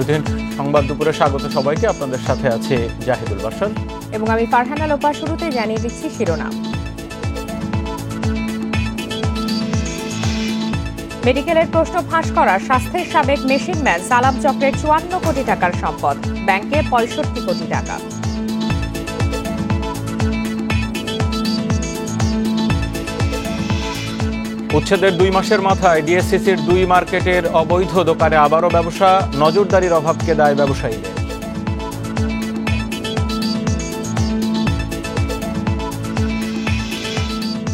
বদরুদ্দিন। সংবাদ দুপুরে স্বাগত সবাইকে। আপনাদের সাথে আছে জাহিদুল বাশার এবং আমি ফারহানা লোপা। শুরুতে জানিয়ে দিচ্ছি শিরোনাম। মেডিকেলের প্রশ্ন ফাঁস করা স্বাস্থ্যের সাবেক মেশিনম্যান সালাম চক্রের ৫৪ কোটি টাকার সম্পদ, ব্যাংকে ৬৫ কোটি টাকা। উচ্ছেদের ২ মাসের মাথায় ডিএসসিসির ২ মার্কেটের অবৈধ দোকানে আবারও ব্যবসা, নজরদারির অভাবকে দায় ব্যবসায়ীদের।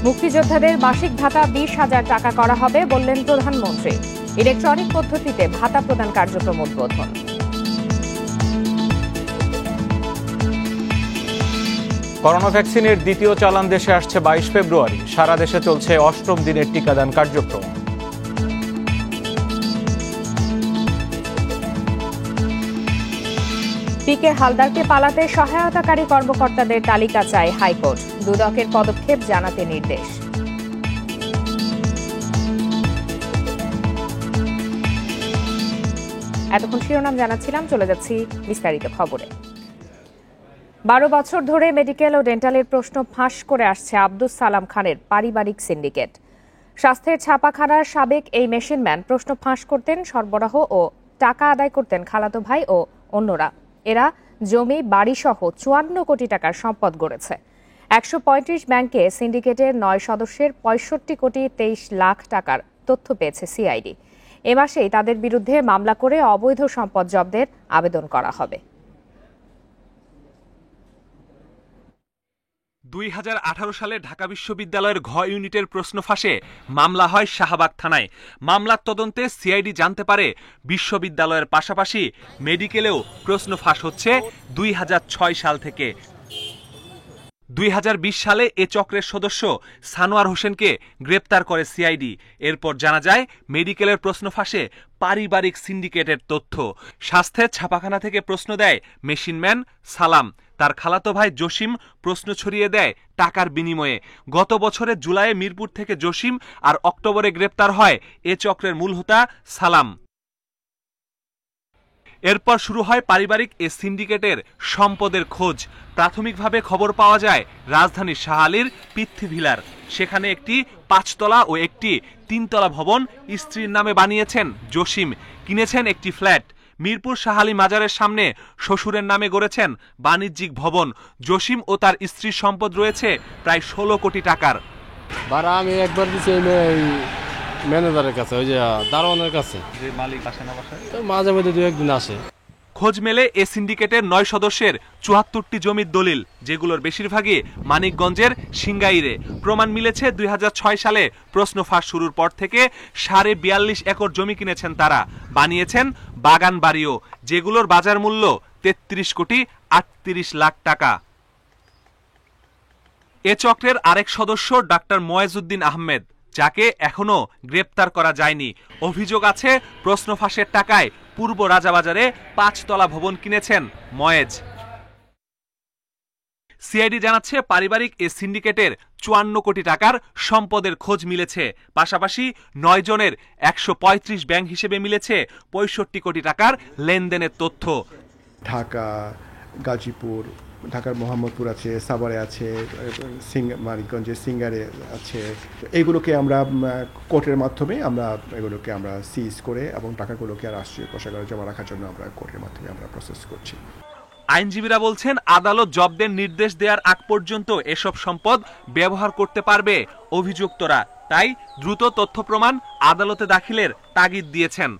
মুক্তিযোদ্ধাদের মাসিক ভাতা ২০,০০০ টাকা করা হবে বললেন প্রধানমন্ত্রী। ইলেকট্রনিক পদ্ধতিতে ভাতা প্রদান কার্যক্রম উদ্বোধন। করোনা ভ্যাকসিনের দ্বিতীয় চালান দেশে আসছে ২২ ফেব্রুয়ারি। সারা দেশে চলছে ৮ম দিনের টিকাদান কার্যক্রম। পিকে হালদারকে পালাতে সহায়তাকারী কর্মকর্তাদের তালিকা চায় হাইকোর্ট। দুদকের পদক্ষেপ জানাতে নির্দেশ। এতক্ষণ শিরোনাম জানাচ্ছিলাম, চলে যাচ্ছি বিস্তারিত খবরে। ১২ বছর ধরে মেডিকেল ও ডেন্টালের প্রশ্ন ফাঁস করে আসছে আব্দুস সালাম খানের পারিবারিক সিন্ডিকেট। স্বাস্থ্যের ছাপাখানার সাবেক এই মেশিনম্যান প্রশ্ন ফাঁস করতেন, সরবরাহ ও টাকা আদায় করতেন খালাতো ভাই ও অন্যরা। এরা জমি, বাড়িসহ ৫৪ কোটি টাকার সম্পদ গড়েছে। ১৩৫ ব্যাংকে সিন্ডিকেটের ৯ সদস্যের ৬৫ কোটি ২৩ লাখ টাকার তথ্য পেয়েছে সিআইডি। এ মাসেই তাদের বিরুদ্ধে মামলা করে অবৈধ সম্পদ জব্দের আবেদন করা হবে। ২০১৮ সালে ঢাকা বিশ্ববিদ্যালয়ের ঘ ইউনিটের প্রশ্ন ফাঁসে মামলা হয় শাহবাগ থানায়। মামলার তদন্তে সিআইডি জানতে পারে বিশ্ববিদ্যালয়ের পাশাপাশি মেডিকেলেও প্রশ্ন ফাঁস হচ্ছে ২০০৬ সাল থেকে। ২০২০ সালে এ চক্রের সদস্য সানোয়ার হোসেনকে গ্রেপ্তার করে সিআইডি। এরপর জানা যায় মেডিকেলের প্রশ্ন ফাঁসে পারিবারিক সিন্ডিকেটের তথ্য। স্বাস্থ্যের ছাপাখানা থেকে প্রশ্ন দেয় মেশিনম্যান সালাম। তার খালাতো ভাই জসিম প্রশ্ন ছড়িয়ে দেয় টাকার বিনিময়ে। গত বছরের জুলাইয়ে মিরপুর থেকে জসিম আর অক্টোবরে গ্রেপ্তার হয় এ চক্রের মূল হোতা সালাম। এরপর শুরু হয় পারিবারিক এ সিন্ডিকেটের সম্পদের খোঁজ। প্রাথমিকভাবে খবর পাওয়া যায় রাজধানীর শাহালির পিথি ভিলার। সেখানে একটি ৫ তলা ও একটি ৩ তলা ভবন স্ত্রীর নামে বানিয়েছেন জসিম। কিনেছেন একটি ফ্ল্যাট। মিরপুর শাহালি মাজারের সামনে শ্বশুরের নামে গড়েছেন বাণিজ্যিক ভবন। জসিম ও তার স্ত্রীর সম্পদ রয়েছে প্রায় ১৬ কোটি টাকার। ভাড়া আমি একবার দিচ্ছি ম্যানেজারের কাছে, ওই যে দারোয়ানের কাছে, যে মালিক আসে না বাসায়, মাঝে মধ্যে ২-১ দিন আসে। খোঁজ মেলে এ সিন্ডিকেটের ৯ সদস্যের ৭৪টি জমির দলিল, যেগুলোর বেশিরভাগই মানিকগঞ্জের সিংগাইরে। প্রমাণ মিলেছে ২০০৬ সালে প্রশ্ন ফাঁস শুরুর পর থেকে ৪২.৫ একর জমি কিনেছেন তারা। বানিয়েছেন বাগান বাড়িও, যেগুলোর বাজার মূল্য ৩৩ কোটি ৩৮ লাখ টাকা। এ চক্রের আরেক সদস্য ডাক্তার ময়েজউদ্দিন আহমেদ, যাকে এখনো গ্রেপ্তার করা যায়নি। অভিযোগ আছে প্রশ্ন ফাঁসের টাকায় পূর্ব রাজাবাজারে ৫ তলা ভবন কিনেছেন ময়েজ। সিআইডি জানাচ্ছে পারিবারিক এ সিন্ডিকেটের ৫৪ কোটি টাকার সম্পদের খোঁজ মিলেছে। পাশাপাশি ৯ জনের ১৩৫ ব্যাংক হিসেবে মিলেছে ৬৫ কোটি টাকার লেনদেনের তথ্য। ঢাকা, গাজীপুর, ঢাকার মোহাম্মদপুর আছে, সাভারে আছে, মানিকগঞ্জের সিঙ্গারে আছে। এইগুলোকে আমরা কোর্টের মাধ্যমে এগুলোকে আমরা সিজ করে এবং টাকাগুলোকে রাষ্ট্রীয় কোষাগারে জমা রাখার জন্য আমরা কোর্টের মাধ্যমে আমরা প্রসেস করছি। আইনজীবীরা বলছেন আদালত জব্দের নির্দেশ দেওয়ার আগ পর্যন্ত এসব সম্পদ ব্যবহার করতে পারবে অভিযুক্তরা। তাই দ্রুত তথ্য প্রমাণ আদালতে দাখিলের তাগিদ দিয়েছেন।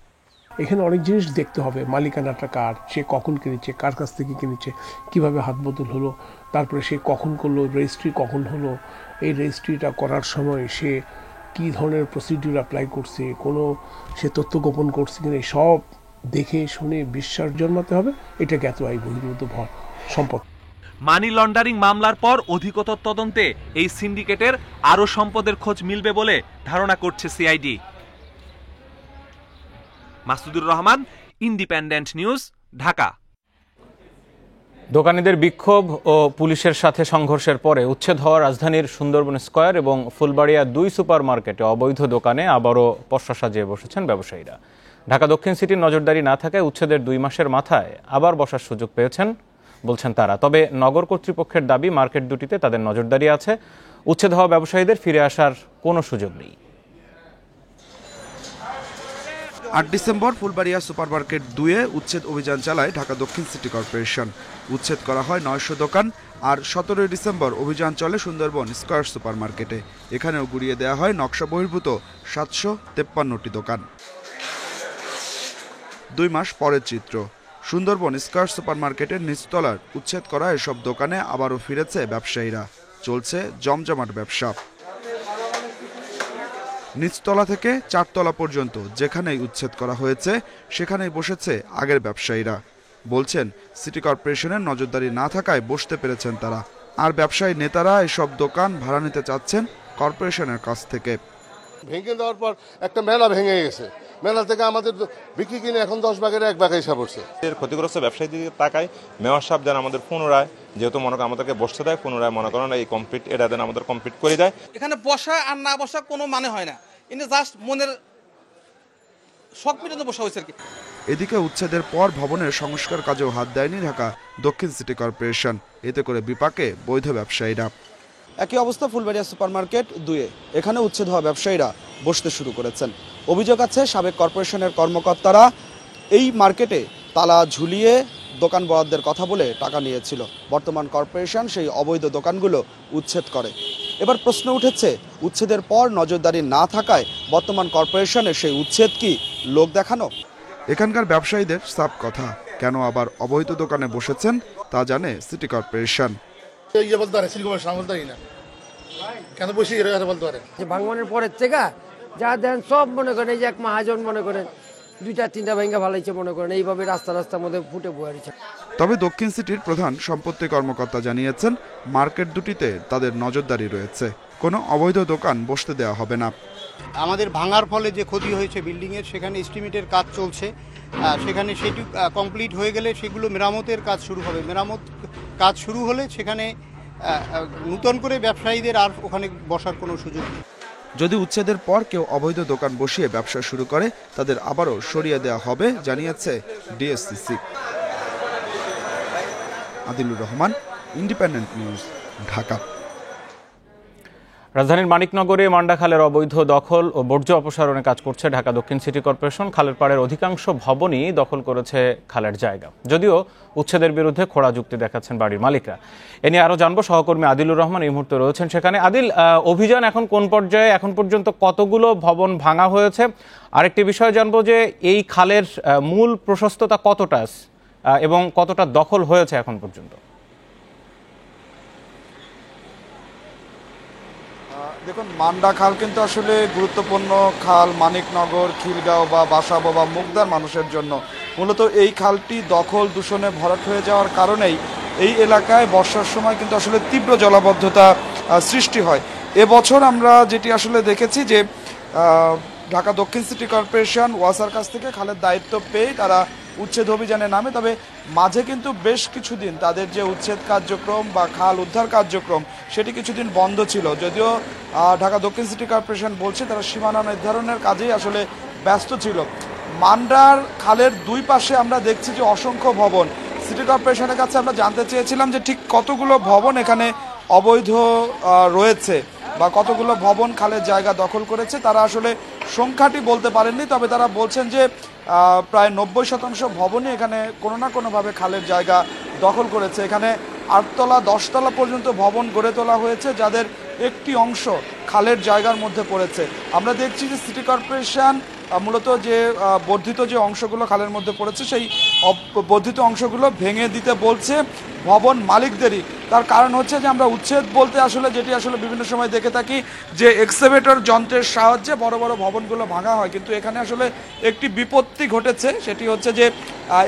এখানে অনেক জিনিস দেখতে হবে, মালিকানাটা কার, সে কখন কিনেছে, কার কাছ থেকে কিনেছে, কিভাবে হাত বদল হলো, তারপরে সে কখন করলো, রেজিস্ট্রি কখন হলো, এই রেজিস্ট্রিটা করার সময় সে কি ধরনের প্রসিডিউর অ্যাপ্লাই করছে, কোনো সে তথ্য গোপন করছে কিনা, সব দেখে শুনে বিশ্বাস জন্মাতে হবে। এটা জ্ঞাত আয় বহির্ভূত সম্পদ। মানি লন্ডারিং মামলার পর অধিকতর তদন্তে এই সিন্ডিকেটের আরও সম্পদের খোঁজ মিলবে বলে ধারণা করছে CID. Masudur Rahman, Independent news, Dhaka. দোকানীদের বিক্ষোভ ও পুলিশের সাথে সংঘর্ষের পরে উচ্ছেদ হওয়া রাজধানীর সুন্দরবন স্কয়ার এবং ফুলবাড়িয়া 2 সুপার মার্কেটে অবৈধ দোকানে আবারও পসরা সাজিয়ে বসেছেন ব্যবসায়ীরা। ঢাকা দক্ষিণ সিটির নজরদারি না থাকায় উচ্ছেদের 2 মাসের মাথায় আবার বসার সুযোগ পেয়েছেন বলছেন তারা। তবে নগর কর্তৃপক্ষের দাবি মার্কেট দুটিতে তাদের নজরদারি আছে, উচ্ছেদ হওয়া ব্যবসায়ীদের ফিরে আসার কোনো সুযোগ নেই। 8 ডিসেম্বর ফুলবাড়িয়া সুপারমার্কেট 2-এ উচ্ছেদ অভিযান চালায় ঢাকা দক্ষিণ সিটি কর্পোরেশন। উচ্ছেদ করা হয় 900 দোকান। আর 17 ডিসেম্বর অভিযান চলে সুন্দরবন স্কয়ার সুপারমার্কেটে। এখানেও গুড়িয়ে দেওয়া হয় নকশা বহির্ভূত 753টি দোকান। 2 মাস পরের চিত্র, সুন্দরবন স্কয়ার সুপারমার্কেটের নিচতলার উচ্ছেদ করা এসব দোকানে আবারও ফিরেছে ব্যবসায়ীরা। চলছে জমজমাট ব্যবসা। নিচতলা থেকে 4 তলা পর্যন্ত যেখানেই উচ্ছেদ করা হয়েছে সেখানেই বসেছে আগের ব্যবসায়ীরা। বলছেন সিটি কর্পোরেশনের নজরদারি না থাকায় বসতে পেরেছেন তারা। আর ব্যবসায়ী নেতারা এসব দোকান ভাড়া নিতে চাচ্ছেন কর্পোরেশনের কাছ থেকে। ভেঙে দেওয়ার পর একটা মেলা ভেঙে গেছে, মেলা থেকে আমাদের বিক্রি কিনে এখন 10 ভাগের 1 ভাগ হিসাব হচ্ছে। এর ক্ষতিগ্রস্ত ব্যবসায়ী দিকে তাকায় মেয়র সাহেব যেন আমাদের পুনরায়, যেহেতু মনে করেন আমাদেরকে বসতে দেয়, পুনরায় মনে করেন এই কমপ্লিট এটা যেন আমাদের কমপ্লিট করে দেয়। এখানে বসা আর না বসা কোনো মানে হয় না, কিন্তু জাস্ট মনের শখ মিটাতে বসা হয়েছে আর কি। এদিকে উচ্ছেদের পর ভবনের সংস্কার কাজেও হাত দেয়নি ঢাকা দক্ষিণ সিটি কর্পোরেশন। এতে করে বিপাকে বৈধ ব্যবসায়ীরা। একই অবস্থা ফুলবাড়িয়া সুপারমার্কেট 2-এ। এখানে উচ্ছেদ হওয়া ব্যবসায়ীরা বসতে শুরু করেছেন। অভিযোগ আছে সাবেক কর্পোরেশনের কর্মকর্তারা এই মার্কেটে তালা ঝুলিয়ে দোকান বরাদ্দের কথা বলে টাকা নিয়েছিল। বর্তমান কর্পোরেশন সেই অবৈধ দোকানগুলো উচ্ছেদ করে। এবার প্রশ্ন উঠেছে, উচ্ছেদের পর নজরদারি না থাকায় বর্তমান কর্পোরেশনের সেই উচ্ছেদ কি লোক দেখানো? এখানকার ব্যবসায়ীদের সাফ কথা, কেন আবার অবৈধ দোকানে বসেছেন তা জানে সিটি কর্পোরেশন। ভাঙনের পরের থেকে যা দেন সব মনে করেন এই যে এক মহাজন মনে করেন 2-3টা ভাঙ্গা ভালাইছে মনে করেন, এইভাবে রাস্তার মধ্যে ফুটে বয়ারিছে। তবে দক্ষিণ সিটির প্রধান সম্পত্তি কর্মকর্তা জানিয়েছেন মার্কেট দুটিতে তাদের নজরদারি রয়েছে, কোনো অবৈধ দোকান বসতে দেওয়া হবে না। আমাদের ভাঙার ফলে যে ক্ষতি হয়েছে বিল্ডিংয়ের, সেখানে এস্টিমেটের কাজ চলছে। সেখানে সেটি কমপ্লিট হয়ে গেলে সেগুলো মেরামতের কাজ শুরু হবে। মেরামত কাজ শুরু হলে সেখানে নতুন করে ব্যবসায়ীদের আর ওখানে বসার কোনো সুযোগ নেই। যদি উচ্ছেদের পর কেউ অবৈধ দোকান বসিয়ে ব্যবসা শুরু করে তাদের আবারও সরিয়ে দেওয়া হবে জানিয়েছে DSCC. Adilur Rahman, Independent news, Dhaka. রাজধানীর মানিকনগরে মান্ডা খালের অবৈধ দখল ও বর্জ্য অপসারণে কাজ করছে ঢাকা দক্ষিণ সিটি কর্পোরেশন। খালের পাড়ের অধিকাংশ ভবনই দখল করেছে খালের জায়গা। যদিও উচ্ছেদের বিরুদ্ধে খোঁড়া যুক্তি দেখাচ্ছেন বাড়ির মালিকরা। এ নিয়ে আরও জানবো, সহকর্মী আদিলুর রহমান এই মুহূর্তে রয়েছেন সেখানে। আদিল, অভিযান এখন কোন পর্যায়ে? এখন পর্যন্ত কতগুলো ভবন ভাঙা হয়েছে? আরেকটি বিষয় জানবো যে এই খালের মূল প্রশস্ততা কতটা এবং কতটা দখল হয়েছে এখন পর্যন্ত? দেখুন, মান্ডা খাল কিন্তু আসলে গুরুত্বপূর্ণ খাল মানিকনগর, খিলগাঁও বা বাসাবো বা মুগদার মানুষের জন্য। মূলত এই খালটি দখল দূষণে ভরাট হয়ে যাওয়ার কারণেই এই এলাকায় বর্ষার সময় কিন্তু আসলে তীব্র জলাবদ্ধতা সৃষ্টি হয়। এবছর আমরা যেটি আসলে দেখেছি যে ঢাকা দক্ষিণ সিটি কর্পোরেশন ওয়াসার কাছ থেকে খালের দায়িত্ব পেয়ে তারা উচ্ছেদ অভিযানে নামে। তবে মাঝে কিন্তু বেশ কিছুদিন তাদের যে উচ্ছেদ কার্যক্রম বা খাল উদ্ধার কার্যক্রম সেটি কিছুদিন বন্ধ ছিল। যদিও ঢাকা দক্ষিণ সিটি কর্পোরেশন বলছে তারা সীমানা নির্ধারণের কাজেই আসলে ব্যস্ত ছিল। মান্ডার খালের 2 পাশে আমরা দেখছি যে অসংখ্য ভবন। সিটি কর্পোরেশনের কাছে আমরা জানতে চেয়েছিলাম যে ঠিক কতগুলো ভবন এখানে অবৈধ রয়েছে বা কতগুলো ভবন খালের জায়গা দখল করেছে। তারা আসলে সংখ্যাটি বলতে পারেননি, তবে তারা বলছেন যে প্রায় 90% ভবনই এখানে কোনো না কোনোভাবে খালের জায়গা দখল করেছে। এখানে 8 তলা 10 তলা পর্যন্ত ভবন গড়ে তোলা হয়েছে, যাদের একটি অংশ খালের জায়গার মধ্যে পড়েছে। আমরা দেখছি যে সিটি কর্পোরেশন মূলত যে বর্ধিত যে অংশগুলো খালের মধ্যে পড়েছে সেই বর্ধিত অংশগুলো ভেঙে দিতে বলছে ভবন মালিকদেরই। তার কারণ হচ্ছে যে আমরা উচ্ছেদ বলতে আসলে যেটি আসলে বিভিন্ন সময় দেখে থাকি যে এক্সকেভেটর যন্ত্রের সাহায্যে বড় বড় ভবনগুলো ভাঙা হয়, কিন্তু এখানে আসলে একটি বিপত্তি ঘটেছে। সেটি হচ্ছে যে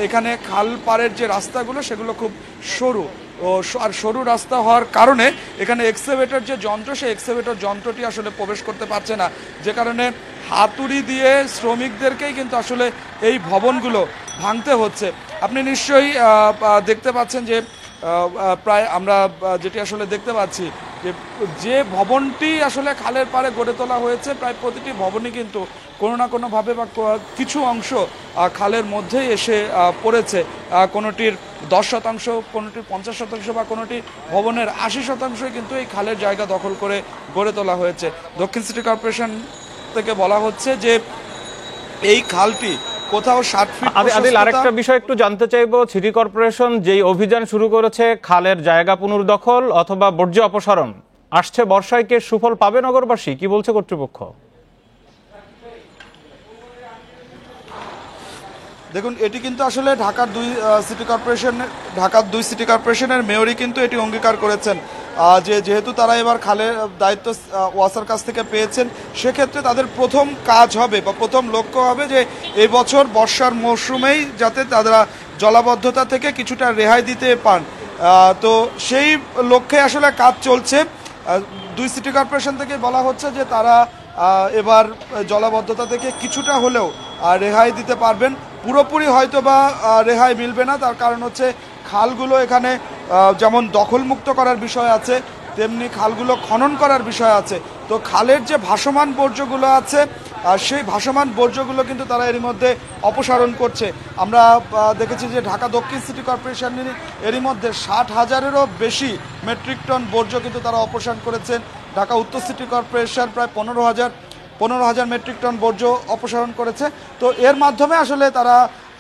এখানে খাল পাড়ের যে রাস্তাগুলো সেগুলো খুব সরু আর সরু রাস্তা হওয়ার কারণে এখানে এক্সকেভেটর যে যন্ত্র সেই এক্সকেভেটর যন্ত্রটি আসলে প্রবেশ করতে পারছে না, যে কারণে হাতুড়ি দিয়ে শ্রমিকদেরকেই কিন্তু আসলে এই ভবনগুলো ভাঙতে হচ্ছে। আপনি নিশ্চয়ই দেখতে পাচ্ছেন যে প্রায় আমরা যেটি আসলে দেখতে পাচ্ছি যে ভবনটি আসলে খালের পাড়ে গড়ে তোলা হয়েছে, প্রায় প্রতিটি ভবনই কিন্তু কোনো না কোনোভাবে বা কিছু অংশ খালের মধ্যেই এসে পড়েছে। কোনোটির 10%, কোনোটির 50% বা কোনোটি ভবনের 80% কিন্তু এই খালের জায়গা দখল করে গড়ে তোলা হয়েছে। দক্ষিণ সিটি কর্পোরেশন থেকে বলা হচ্ছে যে এই খালটি কোথাও 60 ফিট। আদিল, আরেকটা বিষয় একটু জানতে চাইবো, সিটি কর্পোরেশন যেই অভিযান শুরু করেছে খালের জায়গা পুনর্দখল অথবা বর্জ্য অপসারণ, আসছে বর্ষায় কে সুফল পাবে নগরবাসী, কি বলছে কর্তৃপক্ষ? দেখুন, এটি কিন্তু আসলে ঢাকার দুই সিটি কর্পোরেশনের মেয়রই কিন্তু এটি অঙ্গীকার করেছেন যে যেহেতু তারা এবার খালের দায়িত্ব ওয়াসার কাছ থেকে পেয়েছেন, সেক্ষেত্রে তাদের প্রথম কাজ হবে বা প্রথম লক্ষ্য হবে যে এই বছর বর্ষার মৌসুমেই যাতে তারা জলাবদ্ধতা থেকে কিছুটা রেহাই দিতে পান। তো সেই লক্ষ্যে আসলে কাজ চলছে। দুই সিটি কর্পোরেশন থেকে বলা হচ্ছে যে তারা এবার জলাবদ্ধতা থেকে কিছুটা হলেও রেহাই দিতে পারবেন। পুরোপুরি হয়তো বা রেহাই মিলবে না, তার কারণ হচ্ছে খালগুলো এখানে যেমন দখলমুক্ত করার বিষয় আছে, তেমনি খালগুলো খনন করার বিষয় আছে। তো খালের যে ভাসমান বর্জ্যগুলো আছে সেই ভাসমান বর্জ্যগুলো কিন্তু তারা এরই মধ্যে অপসারণ করছে। আমরা দেখেছি যে ঢাকা দক্ষিণ সিটি কর্পোরেশন এরই মধ্যে 60,000-এরও বেশি মেট্রিক টন বর্জ্য কিন্তু তারা অপসারণ করেছেন। ঢাকা উত্তর সিটি কর্পোরেশন প্রায় 15,000 মেট্রিক টন বর্জ্য অপসারণ করেছে। তো এর মাধ্যমে আসলে তারা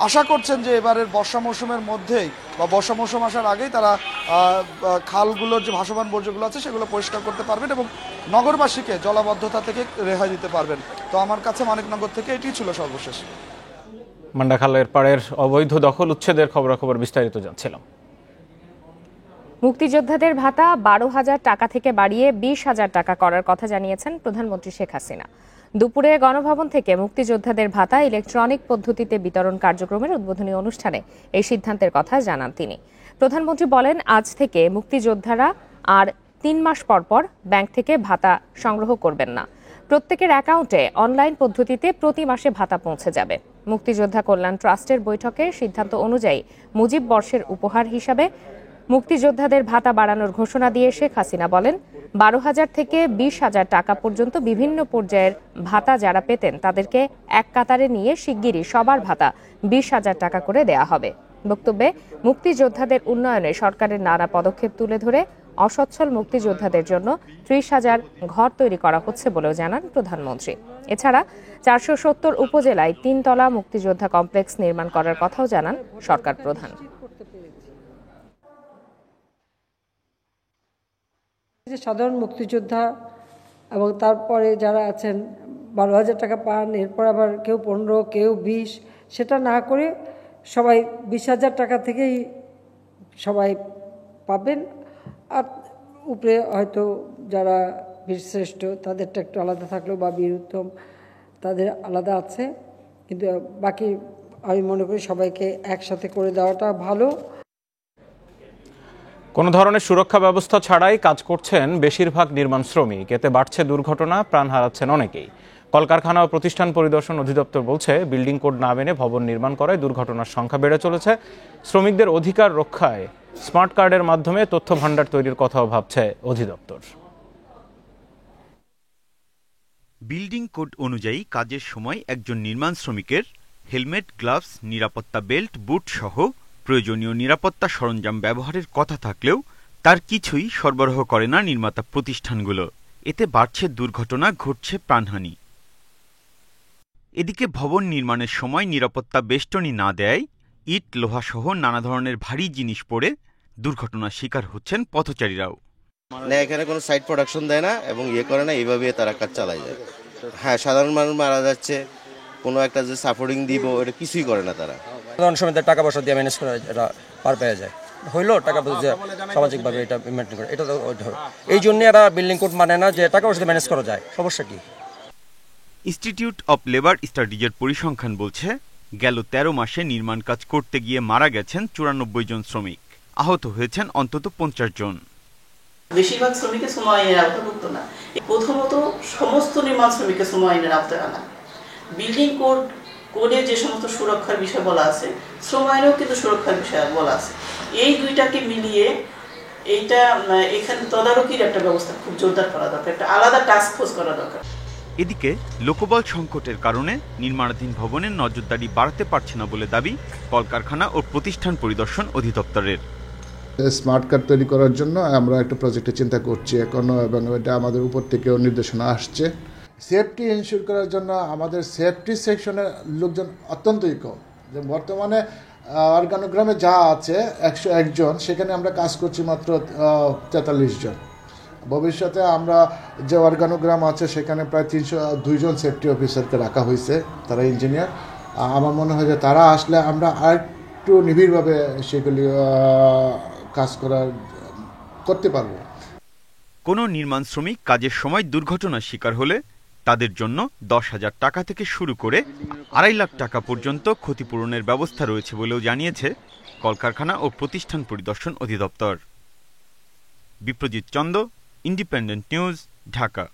আশা করছেন যে এবারের বর্ষা মৌসুমের মধ্যেই বা বর্ষা মৌসুম আসার আগেই তারা খালগুলোর যে ভাসমান বর্জ্যগুলো আছে সেগুলো পরিষ্কার করতে পারবেন এবং নগরবাসীকে জলাবদ্ধতা থেকে রেহাই দিতে পারবেন। তো আমার কাছে মানিকনগর থেকে এটি ছিল সর্বশেষ। মান্ডা খালের পাড়ের অবৈধ দখল উচ্ছেদের খবরাখবর বিস্তারিত জানছিলাম। মুক্তিযোদ্ধাদের ভাতা 12,000 টাকা থেকে বাড়িয়ে 20,000 টাকা করার কথা জানিয়েছেন প্রধানমন্ত্রী শেখ হাসিনা। দুপুরে গণভবন থেকে মুক্তিযোদ্ধাদের ভাতা ইলেকট্রনিক পদ্ধতিতে বিতরণ কার্যক্রমের উদ্বোধনী অনুষ্ঠানে এই সিদ্ধান্তের কথা জানান তিনি। প্রধানমন্ত্রী বলেন, আজ থেকে মুক্তিযোদ্ধারা আর 3 মাস পর পর ব্যাংক থেকে ভাতা সংগ্রহ করবেন না। প্রত্যেকের অ্যাকাউন্টে অনলাইন পদ্ধতিতে প্রতি মাসে ভাতা পৌঁছে যাবে। মুক্তিযোদ্ধা কল্যাণ ট্রাস্টের বৈঠকে সিদ্ধান্ত অনুযায়ী মুজিব বর্ষের উপহার হিসাবে মুক্তিযোদ্ধাদের ভাতা বাড়ানোর ঘোষণা দিয়ে শেখ হাসিনা বলেন, 12,000 থেকে 20,000 টাকা পর্যন্ত বিভিন্ন পর্যায়ের ভাতা যারা পেতেন তাদেরকে এক কাতারে নিয়ে শিগগিরই সবার ভাতা 20,000 টাকা করে দেয়া হবে। বক্তব্যে মুক্তিযোদ্ধাদের উন্নয়নে সরকারের নানা পদক্ষেপ তুলে ধরে অসচ্ছল মুক্তিযোদ্ধাদের জন্য 30,000 ঘর তৈরি করা হচ্ছে বলেও জানান প্রধানমন্ত্রী। এছাড়া 470 উপজেলায় 3 তলা মুক্তিযোদ্ধা কমপ্লেক্স নির্মাণ করার কথাও জানান সরকার প্রধান। সাধারণ মুক্তিযোদ্ধা এবং তারপরে যারা আছেন 12,000 টাকা পান, এরপর আবার কেউ 15, কেউ 20, সেটা না করে সবাই 20,000 টাকা থেকেই সবাই পাবেন। আর উপরে হয়তো যারা বীরশ্রেষ্ঠ তাদেরটা একটু আলাদা থাকলেও বা বীর উত্তম তাদের আলাদা আছে, কিন্তু বাকি আমি মনে করি সবাইকে একসাথে করে দেওয়াটা ভালো। কোনো ধরনের সুরক্ষা ব্যবস্থা ছাড়াই কাজ করছেন বেশিরভাগ নির্মাণ শ্রমিক, এতে বাড়ছে দুর্ঘটনা, প্রাণ হারাচ্ছেন অনেকেই। কলকারখানা ও প্রতিষ্ঠান পরিদর্শন অধিদপ্তর বলছে, বিল্ডিং কোড না মেনে ভবন নির্মাণ করায় দুর্ঘটনার সংখ্যা বেড়ে চলেছে। শ্রমিকদের অধিকার রক্ষায় স্মার্ট কার্ডের মাধ্যমে তথ্য ভাণ্ডার তৈরির কথাও ভাবছে অধিদপ্তর। বিল্ডিং কোড অনুযায়ী কাজের সময় একজন নির্মাণ শ্রমিকের হেলমেট, গ্লাভস, নিরাপত্তা বেল্ট, বুট সহ প্রয়োজনীয় নিরাপত্তা সরঞ্জাম ব্যবহারের কথা থাকলেও তার কিছুই সরবরাহ করে না নির্মাতা প্রতিষ্ঠানগুলো। এতে বাড়ছে দুর্ঘটনা, ঘটছে প্রাণহানি। এদিকে ভবন নির্মাণের সময় নিরাপত্তা বেষ্টনী না দেয় ইট, লোহা সহ নানা ধরনের ভারী জিনিস পড়ে দুর্ঘটনার শিকার হচ্ছেন পথচারীরাও। না, এখানে কোনো সাইড প্রোডাকশন দেয় না এবং করে না, এইভাবে তারা কাজ চালায় যায়। হ্যাঁ, সাধারণ মানুষ মারা যাচ্ছে, কোনো একটা যে সাপোর্টিং দিব এটা কিছুই করে না তারা। সাধারণ সময় টাকা পয়সা দিয়ে ম্যানেজ করা এটা পার পেয়ে যায়, হইলো টাকা পয়সা সামাজিকভাবে এটা মেনটেন করে, এটা তো এই জন্য এরা বিল্ডিং কোড মানে না যে টাকা পয়সা ম্যানেজ করা যায়। সমস্যা কি? ইনস্টিটিউট অব লেবার স্টাডিজের পরিসংখ্যান বলছে, গেল 13 মাসে নির্মাণ কাজ করতে গিয়ে মারা গেছেন 94 জন শ্রমিক, আহত হয়েছেন অন্তত 50 জন। বেশিরভাগ শ্রমিককে শ্রম আইনের আওতাভুক্ত না। প্রথমত সমস্ত নির্মাণ শ্রমিককে শ্রম আইনের আওতায় আনা। বিল্ডিং কোডে যে সমস্ত সুরক্ষার বিষয় বলা আছে, শ্রম আইনেও কিন্তু সুরক্ষার বিষয় বলা আছে। এই দুইটাকে মিলিয়ে এইটা এখানে তদারকির একটা ব্যবস্থা খুব জোরদার করা দরকার, একটা আলাদা টাস্ক ফোর্স করা দরকার। এদিকে লোকবল সংকটের কারণে নির্মাণাধীন ভবনের নজরদারি বাড়াতে পারছে না বলে দাবি কলকারখানা ও প্রতিষ্ঠান পরিদর্শন অধিদপ্তরের। স্মার্ট কার্ড তৈরি করার জন্য আমরা একটা প্রজেক্টের চিন্তা করছি এখনো, এবং এটা আমাদের উপর থেকেও নির্দেশনা আসছে। সেফটি এনশিওর করার জন্য আমাদের সেফটি সেকশনের লোকজন অত্যন্তই কম। যে বর্তমানে অর্গানোগ্রামে যা আছে 101 জন, সেখানে আমরা কাজ করছি মাত্র 43 জন। ভবিষ্যতে আমরা যে অর্গানোগ্রাম আছে সেখানে প্রায় 302 জন সেফটি অফিসারকে রাখা হয়েছে, তারা ইঞ্জিনিয়ার। আমার মনে হয় যে তারা আসলে আমরা আরেকটু নিবিড়ভাবে সেগুলি কাজ করতে পারবো। কোনো নির্মাণ শ্রমিক কাজের সময় দুর্ঘটনার শিকার হলে তাদের জন্য 10,000 টাকা থেকে শুরু করে 2.5 লাখ টাকা পর্যন্ত ক্ষতিপূরণের ব্যবস্থা রয়েছে বলেও জানিয়েছে কলকারখানা ও প্রতিষ্ঠান পরিদর্শন অধিদপ্তর। Biprajit Chanda, independent news, Dhaka.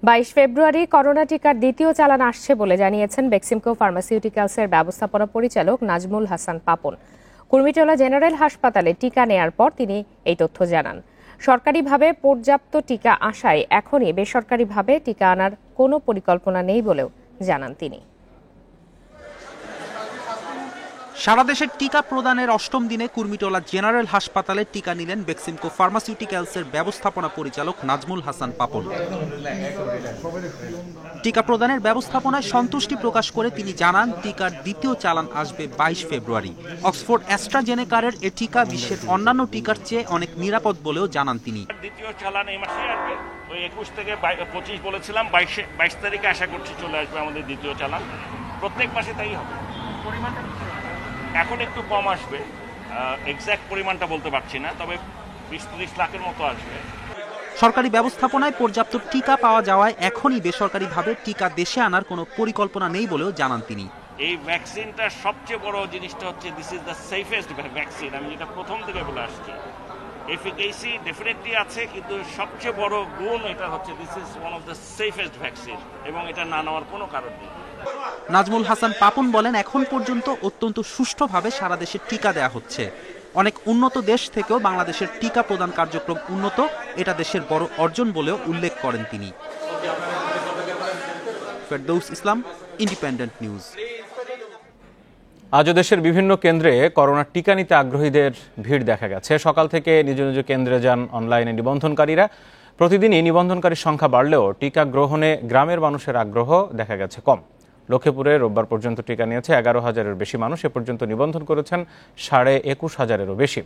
22 ফেব্রুয়ারি করোনা টিকার দ্বিতীয় চালান আসছে বলে জানিয়েছেন বেক্সিমকো ফার্মাসিউটিক্যালসের ব্যবস্থাপনা পরিচালক নাজমুল হাসান পাপন। কুর্মিটোলা জেনারেল হাসপাতালে টিকা নেয়ার পর তিনি এই তথ্য জানান। সরকারিভাবে পর্যাপ্ত টিকা আসায় এখনই বেসরকারিভাবে টিকা আনার কোনো পরিকল্পনা নেই বলেও জানান তিনি। সারা দেশের টিকা প্রদানের 8ম দিনে কুর্মিটোলা জেনারেল হাসপাতালে টিকা নিলেন বেক্সিমকো ফার্মাসিউটিক্যালসের ব্যবস্থাপনা পরিচালক নাজমুল হাসান পাপন। টিকা প্রদানের ব্যবস্থাপনায় সন্তুষ্টি প্রকাশ করে তিনি জানান, টিকার দ্বিতীয় চালান আসবে 22 ফেব্রুয়ারি। অক্সফোর্ড অ্যাস্ট্রাজেনেকার এর টিকা বিশ্বের অন্যান্য টিকার চেয়ে অনেক নিরাপদ বলেও জানান তিনি। দ্বিতীয় চালান এই মাসে আসবে, ওই 21 থেকে 25 বলেছিলাম, 22 তারিখে আশা করছি চলে আসবে আমাদের দ্বিতীয় চালান। প্রত্যেক মাসে তাই হবে। পরিমাণটা এখন একটু কম আসবে, এক্সাক্ট পরিমাণটা বলতে পারছি না, তবে 20-30 লাখের মতো আসবে। সরকারি ব্যবস্থাপনায় পর্যাপ্ত টিকা পাওয়া যাওয়ায় এখনই বেসরকারিভাবে টিকা দেশে আনার কোনো পরিকল্পনা নেই বলেও জানান তিনি। এই ভ্যাকসিনটার সবচেয়ে বড় জিনিসটা হচ্ছে this is the safest vaccine. আমি যেটা প্রথম থেকে বলে আসছি, এফিকেসি ডেফিনেটলি আছে, কিন্তু সবচেয়ে বড় গুণ এটা হচ্ছে this is one of the safest vaccine, এবং এটা না নেওয়ার কোনো কারণ নেই। নাজমুল হাসান পাপন বলেন, এখন পর্যন্ত অত্যন্ত সুষ্ঠুভাবে সারা দেশে টিকা দেয়া হচ্ছে। অনেক উন্নত দেশ থেকেও বাংলাদেশের টিকা প্রদান কার্যক্রম উন্নত, এটা দেশের বড় অর্জন বলেও উল্লেখ করেন তিনি। ফেরদৌস ইসলাম, ইন্ডিপেন্ডেন্ট নিউজ। আজও দেশের বিভিন্ন কেন্দ্রে করোনার টিকা নিতে আগ্রহীদের ভিড় দেখা গেছে। সকাল থেকে নিজ নিজ কেন্দ্রে যান অনলাইনে নিবন্ধনকারীরা। প্রতিদিনই নিবন্ধনকারীর সংখ্যা বাড়লেও টিকা গ্রহণে গ্রামের মানুষের আগ্রহ দেখা গেছে কম। লক্ষ্মীপুরে রোববার পর্যন্ত টিকা নিয়েছে 11,000-এর বেশি মানুষ। এ পর্যন্ত নিবন্ধন করেছেন 21,500-এরও বেশি।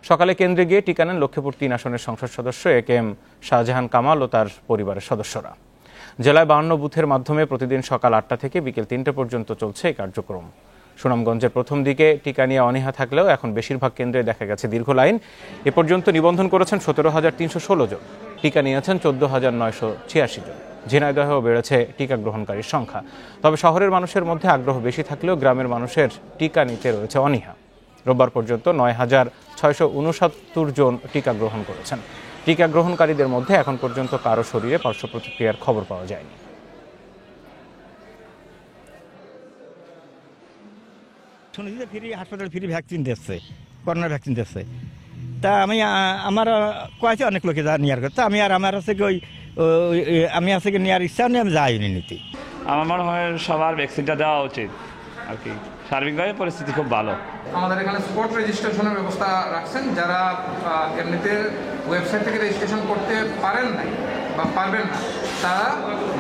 সকালে কেন্দ্রে গিয়ে টিকা নেন লক্ষ্মীপুর 3 আসনের সংসদ সদস্য একেএম শাহজাহান কামাল ও তার পরিবারের সদস্যরা। জেলায় 52 বুথের মাধ্যমে প্রতিদিন সকাল 8টা থেকে বিকেল 3টে পর্যন্ত চলছে এই কার্যক্রম। সুনামগঞ্জের প্রথম দিকে টিকা নিয়ে অনীহা থাকলেও এখন বেশিরভাগ কেন্দ্রে দেখা গেছে দীর্ঘ লাইন। এ পর্যন্ত নিবন্ধন করেছেন 17,316 জন, টিকা নিয়েছেন 14,986 জন। ঝিনাইদহেও বেড়েছে টিকা গ্রহণকারীর সংখ্যা। তবে শহরের মানুষের মধ্যে আগ্রহ বেশি থাকলেও গ্রামের মানুষের টিকা নিতে রয়েছে অনীহা। রোববার পর্যন্ত 9,669 জন টিকা গ্রহণ করেছেন। টিকা গ্রহণকারীদের মধ্যে এখন পর্যন্ত কারো শরীরে পার্শ্ব প্রতিক্রিয়ার খবর পাওয়া যায়নি। শুনেছি যে ফ্রি হাসপাতাল ফ্রি ভ্যাকসিন দিচ্ছে, করোনার ভ্যাকসিন দিচ্ছে। তা আমি আমার কয়েছে অনেক লোকে যা নেওয়ার কথা, আমি আর আমার আছে কি আমি আছে কি নেওয়ার ইচ্ছা নেই, আমি যাইনি নিতে। আমার মনে হয় সবার ভ্যাকসিনটা দেওয়া উচিত আর কি। সার্বিকভাবে পরিস্থিতি খুব ভালো। আমাদের এখানে স্পট রেজিস্ট্রেশনের ব্যবস্থা রাখছেন। যারা এমনিতে ওয়েবসাইট থেকে রেজিস্ট্রেশন করতে পারেন নাই বা পারবেন না, তারা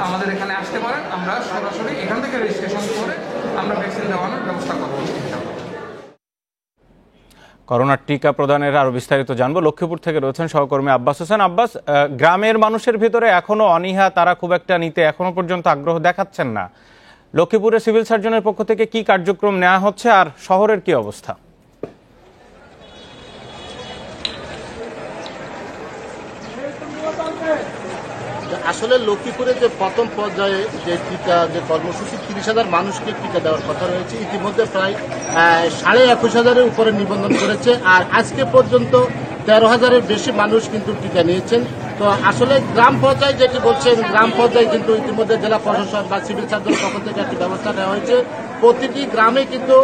আমাদের এখানে আসতে পারেন। আমরা সরাসরি এখান থেকে রেজিস্ট্রেশন করে আমরা ভ্যাকসিন দেওয়ানোর ব্যবস্থা করব। করোনার টিকা প্রদানের আরো বিস্তারিত জানবো। লক্ষ্মীপুর থেকে রয়েছেন সহকর্মী আব্বাস হোসেন। আব্বাস, গ্রামের মানুষের ভিতরে এখনো অনীহা, তারা খুব একটা নিতে এখনো পর্যন্ত আগ্রহ দেখাচ্ছেন না। লক্ষ্মীপুরে সিভিল সার্জনের পক্ষ থেকে কি কার্যক্রম নেওয়া হচ্ছে আর শহরের কি অবস্থা? আসলে লক্ষ্মীপুরে যে প্রথম পর্যায়ে যে টিকা যে কর্মসূচি 30,000 মানুষকে টিকা দেওয়ার কথা রয়েছে, ইতিমধ্যে প্রায় 21,500-এর উপরে নিবন্ধন করেছে। আর আজকে পর্যন্ত 13,000-এর বেশি মানুষ কিন্তু টিকা নিয়েছেন। তো তো আসলে গ্রাম পর্যায়ে যেটি বলছেন, গ্রাম পর্যায়ে কিন্তু ইতিমধ্যে জেলা প্রশাসন বা সিভিল সার্জনের পক্ষ থেকে একটি ব্যবস্থা নেওয়া হয়েছে। প্রতিটি গ্রামে কিন্তু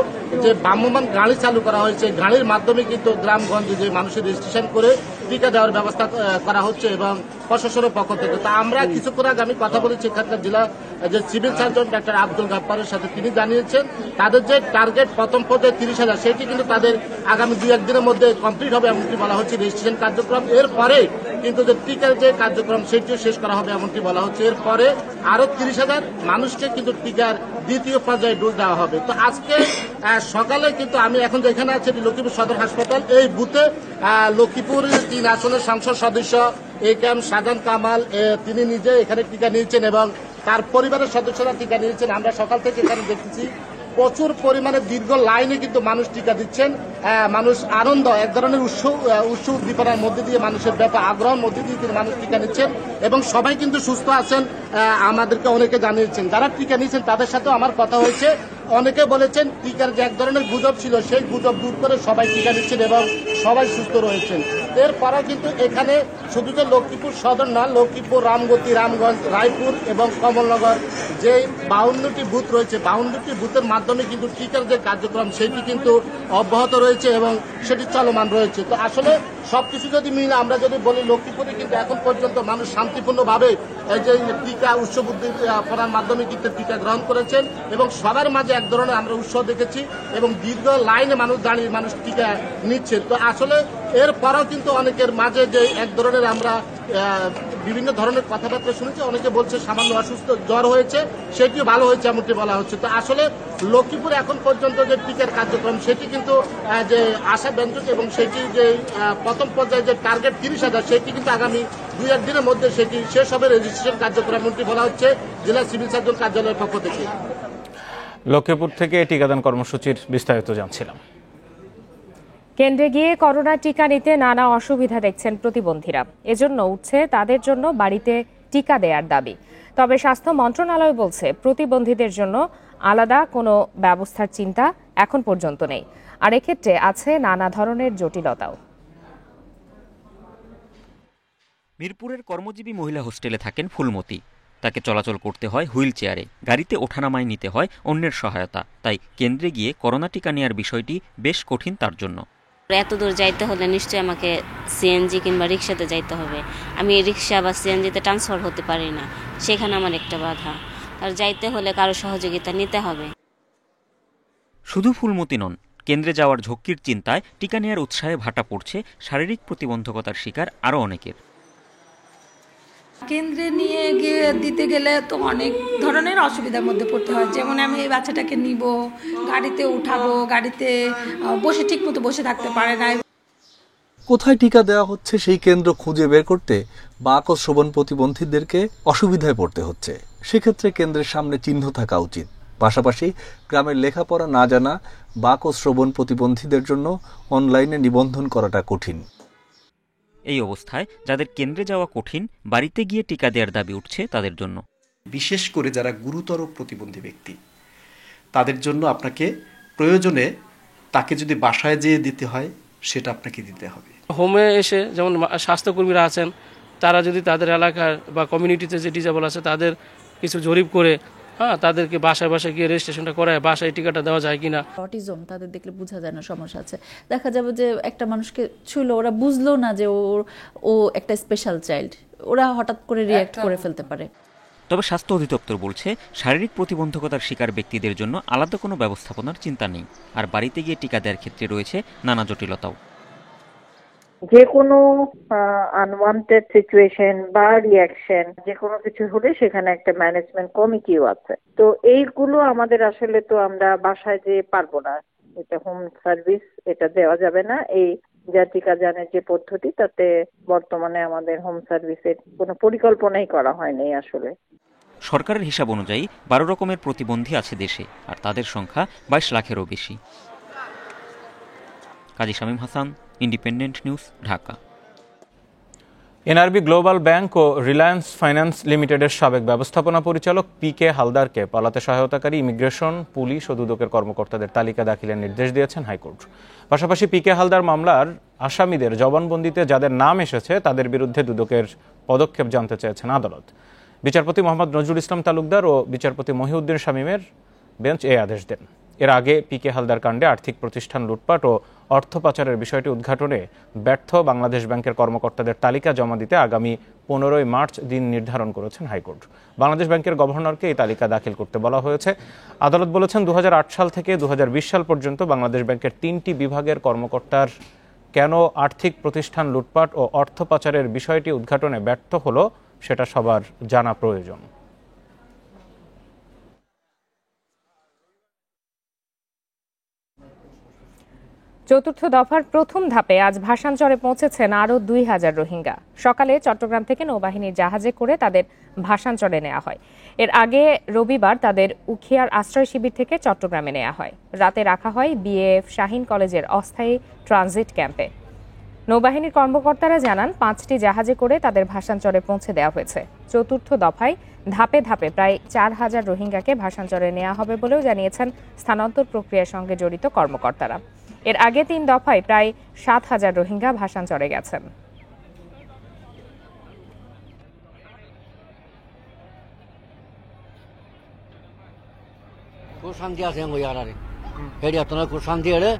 যে ভ্রাম্যমাণ গাড়ি চালু করা হয়েছে, গাড়ির মাধ্যমে কিন্তু গ্রামগঞ্জে যে মানুষের রেজিস্ট্রেশন করে টিকা দেওয়ার ব্যবস্থা করা হচ্ছে এবং প্রশাসনের পক্ষ থেকে। তা আমরা কিছুক্ষণ আগে আমি কথা বলেছি এখানকার জেলা যে সিভিল সার্জন ডাক্তার আব্দুল গাফফারের সাথে, তিনি জানিয়েছেন তাদের যে টার্গেট প্রথম পর্যায়ে 30,000 সেটি কিন্তু তাদের আগামী 2-1 দিনের মধ্যে কমপ্লিট হবে এমনটি বলা হচ্ছে রেজিস্ট্রেশন কার্যক্রম। এরপরে কিন্তু যে টিকার যে কার্যক্রম সেটিও শেষ করা হবে এমনটি বলা হচ্ছে। এরপরে আরো 30,000 মানুষকে কিন্তু টিকার দ্বিতীয় পর্যায়ে ডোজ দেওয়া হবে। তো আজকে সকালে কিন্তু আমি এখন যেখানে আছি লক্ষ্মীপুর সদর হাসপাতাল, এই বুথে লক্ষ্মীপুর 3 আসনের সংসদ সদস্য এ.কে.এম. শাহজাহান কামাল তিনি নিজে এখানে টিকা নিয়েছেন এবং তার পরিবারের সদস্যরা টিকা নিয়েছেন। আমরা সকাল থেকে এখানে দেখেছি প্রচুর পরিমাণে দীর্ঘ লাইনে কিন্তু মানুষ টিকা দিচ্ছেন। মানুষ আনন্দ, এক ধরনের উৎসব উদ্দীপনার মধ্যে দিয়ে মানুষের ব্যাপক আগ্রহের মধ্যে দিয়ে কিন্তু মানুষ টিকা নিচ্ছেন এবং সবাই কিন্তু সুস্থ আছেন আমাদেরকে অনেকে জানিয়েছেন। যারা টিকা নিয়েছেন তাদের সাথেও আমার কথা হয়েছে, অনেকে বলেছেন টিকার যে এক ধরনের গুজব ছিল সেই গুজব দূর করে সবাই টিকা নিচ্ছেন এবং সবাই সুস্থ রয়েছেন। এরপরে কিন্তু এখানে শুধু যে লক্ষ্মীপুর সদর না, লক্ষ্মীপুর, রামগতি, রামগঞ্জ, রায়পুর এবং কমলনগর যে 52টি বুথ রয়েছে, 52টি বুথের মাধ্যমে কিন্তু টিকার যে কার্যক্রম সেটি কিন্তু অব্যাহত রয়েছে এবং সেটি চলমান রয়েছে। তো আসলে সবকিছু যদি মিলে আমরা যদি বলি, লক্ষ্মীপুরে কিন্তু এখন পর্যন্ত মানুষ শান্তিপূর্ণভাবে এই যে টিকা উৎসব উদ্দীপনার মাধ্যমে কিন্তু টিকা গ্রহণ করেছেন এবং সবার মাঝে এক ধরনের আমরা উৎসব দেখেছি এবং দীর্ঘ লাইনে মানুষ দাঁড়িয়ে মানুষ টিকা নিচ্ছে। তো আসলে এরপরও কিন্তু অনেকের মাঝে যে এক ধরনের আমরা বিভিন্ন ধরনের কথাবার্তা শুনেছি, অনেকে বলছে সামান্য অসুস্থ, জ্বর হয়েছে, সেটিও ভালো হয়েছে এমনটি বলা হচ্ছে। তো আসলে লক্ষ্মীপুর এখন পর্যন্ত যে টিকার কার্যক্রম সেটি কিন্তু যে আশাব্যঞ্জক এবং সেটি যে প্রথম পর্যায়ে যে টার্গেট 30,000 সেটি কিন্তু আগামী 2-1 দিনের মধ্যে সেটি শেষ হবে রেজিস্ট্রেশন কার্যক্রম এমনটি বলা হচ্ছে জেলা সিভিল সার্জন কার্যালয়ের পক্ষ থেকে। লক্ষ্মীপুর থেকে টিকাদান কর্মসূচির বিস্তারিত জানছিলাম। কেন্দ্রে গিয়ে করোনা টিকা নিতে নানা অসুবিধা দেখছেন প্রতিবন্ধীরা, এজন্য উঠছে তাদের জন্য বাড়িতে টিকা দেওয়ার দাবি। তবে স্বাস্থ্য মন্ত্রণালয় বলছে প্রতিবন্ধীদের জন্য আলাদা কোনো ব্যবস্থার চিন্তা এখন পর্যন্ত নেই, আর এক্ষেত্রে আছে নানা ধরনের জটিলতাও। মিরপুরের কর্মজীবী মহিলা হোস্টেলে থাকেন ফুলমতি। তাকে চলাচল করতে হয় হুইল চেয়ারে, গাড়িতে ওঠানামায় নিতে হয় অন্যের সহায়তা। তাই কেন্দ্রে গিয়ে করোনা টিকা নেওয়ার বিষয়টি বেশ কঠিন তার জন্য। এত দূর যাইতে হলে নিশ্চয়ই আমাকে সিএনজি কিংবা রিক্সাতে যাইতে হবে। আমি রিক্সা বা সিএনজিতে ট্রান্সফার হতে পারি না, সেখানে আমার একটা বাধা। আর যাইতে হলে কারো সহযোগিতা নিতে হবে। শুধু ফুলমতি নন, কেন্দ্রে যাওয়ার ঝক্কির চিন্তায় টিকা নেওয়ার উৎসাহে ভাটা পড়ছে শারীরিক প্রতিবন্ধকতার শিকার আরও অনেকের। কেন্দ্রে নিয়ে গিয়ে দিতে গেলে তো অনেক ধরনের অসুবিধার মধ্যে পড়তে হয়। যেমন আমি এই বাচ্চাটাকে নিব, গাড়িতে উঠাবো, গাড়িতে বসে ঠিক মতো বসে থাকতে পারে না। কোথায় টিকা দেওয়া হচ্ছে সেই কেন্দ্র খুঁজে বের করতে বাক ও শ্রবণ প্রতিবন্ধীদেরকে অসুবিধায় পড়তে হচ্ছে। সেক্ষেত্রে কেন্দ্রের সামনে চিহ্ন থাকা উচিত। পাশাপাশি গ্রামের লেখাপড়া না জানা বাক ও শ্রবণ প্রতিবন্ধীদের জন্য অনলাইনে নিবন্ধন করাটা কঠিন। এই অবস্থায় যাদের কেন্দ্রে যাওয়া কঠিন, বাড়িতে গিয়ে টিকা দেওয়ার দাবি উঠছে তাদের জন্য। বিশেষ করে যারা গুরুতর প্রতিবন্ধী ব্যক্তি, তাদের জন্য আপনাকে প্রয়োজনে তাকে যদি বাসায় যেয়ে দিতে হয় সেটা আপনাকে দিতে হবে। হোমে এসে যেমন স্বাস্থ্যকর্মীরা আছেন, তারা যদি তাদের এলাকার বা কমিউনিটিতে যে ডিসেবল আছে তাদের কিছু জরিপ করে তাদেরকে বাসায় বাসায় গিয়ে রেজিস্ট্রেশনটা করায় বাসায় টিকাটা দেওয়া যায় কিনা। অটিজম তাদের দেখলে বোঝা যায় না সমস্যা আছে। দেখা যাবে যে একটা মানুষকে ছুঁলো, ওরা বুঝলো না যে ও একটা স্পেশাল চাইল্ড, ওরা হঠাৎ করে রিঅ্যাক্ট করে ফেলতে পারে। তবে স্বাস্থ্য অধিদপ্তর বলছে শারীরিক প্রতিবন্ধকতার শিকার ব্যক্তিদের জন্য আলাদা কোনো ব্যবস্থাপনার চিন্তা নেই, আর বাড়িতে গিয়ে টিকা দেওয়ার ক্ষেত্রে রয়েছে নানা জটিলতাও। যে কোনো আনওয়ান্টেড সিচুয়েশন বা রিঅ্যাকশন যে কোনো কিছু হলে সেখানে একটা ম্যানেজমেন্ট কমিটিও আছে। তো এইগুলো আমাদের আসলে তো আমরা বাসায় যেয়ে পারবো না, এটা হোম সার্ভিস, এটা দেওয়া যাবে না। এই যা টিকা দানের যে পদ্ধতি, তাতে বর্তমানে আমাদের হোম সার্ভিসের কোনো পরিকল্পনাই করা হয়নি আসলে। সরকারের হিসাব অনুযায়ী 12 রকমের প্রতিবন্ধী আছে দেশে, আর তাদের সংখ্যা 22 লাখেরও বেশি। Kazi Shamim Hasan, Independent news, Dhaka. NRB Global Bank ও রিলায়েন্স ফাইন্যান্স লিমিটেডের সাবেক ব্যবস্থাপনা পরিচালক পিকে হালদারকে পালাতে সহায়তাকারী ইমিগ্রেশন, পুলিশ ও দুদকের কর্মকর্তাদের তালিকা দাখিলের নির্দেশ দিয়েছেন হাইকোর্ট। পাশাপাশি পিকে হালদার মামলার আসামিদের জবানবন্দিতে যাদের নাম এসেছে তাদের বিরুদ্ধে দুদকের পদক্ষেপ জানতে চেয়েছেন আদালত। বিচারপতি মোহাম্মদ নজরুল ইসলাম তালুকদার ও বিচারপতি মহিউদ্দিন শামীমের বেঞ্চ এই আদেশ দেন। এর আগে পিকে হালদার কাণ্ডে আর্থিক প্রতিষ্ঠান লুটপাট ও অর্থ পাচারের বিষয়টি উদ্ঘাটনে ব্যর্থ বাংলাদেশ ব্যাংকের কর্মকর্তাদের তালিকা জমা দিতে আগামী 15 মার্চ দিন নির্ধারণ করেছেন হাইকোর্ট। বাংলাদেশ ব্যাংকের গভর্নরকে এই তালিকা দাখিল করতে বলা হয়েছে। আদালত বলেছেন 2008 সাল থেকে 2020 সাল পর্যন্ত বাংলাদেশ ব্যাংকের 3টি বিভাগের কর্মকর্তার কেন আর্থিক প্রতিষ্ঠান লুটপাট ও অর্থ পাচারের বিষয়টি উদ্ঘাটনে ব্যর্থ হলো সেটা সবার জানা প্রয়োজন। চতুর্থ দফার প্রথম ধাপে আজ ভাসানচরে পৌঁছেছেন আরও 2000 রোহিঙ্গা। সকালে চট্টগ্রাম থেকে নৌবাহিনীর জাহাজে করে তাদের ভাসানচরে নেওয়া হয়। এর আগে রবিবার তাদের উখিয়ার আশ্রয় শিবির থেকে চট্টগ্রামে নেওয়া হয়। রাতে রাখা হয় বিএএফ শাহীন কলেজের অস্থায়ী ট্রানজিট ক্যাম্পে। নৌবাহিনীর কর্মকর্তারা জানান 5টি জাহাজে করে তাদের ভাসানচরে পৌঁছে দেওয়া হয়েছে। চতুর্থ দফায় ধাপে ধাপে প্রায় 4000 রোহিঙ্গাকে ভাসানচরে নেওয়া হবে বলেও জানিয়েছেন স্থানান্তর প্রক্রিয়ার সঙ্গে জড়িত কর্মকর্তারা। এর আগে 3 দফায় প্রায় 7000 রোহিঙ্গা ভাসানচরে গেছেন। খুব শান্তি আছে হেডি আপনার খুব শান্তি হেডে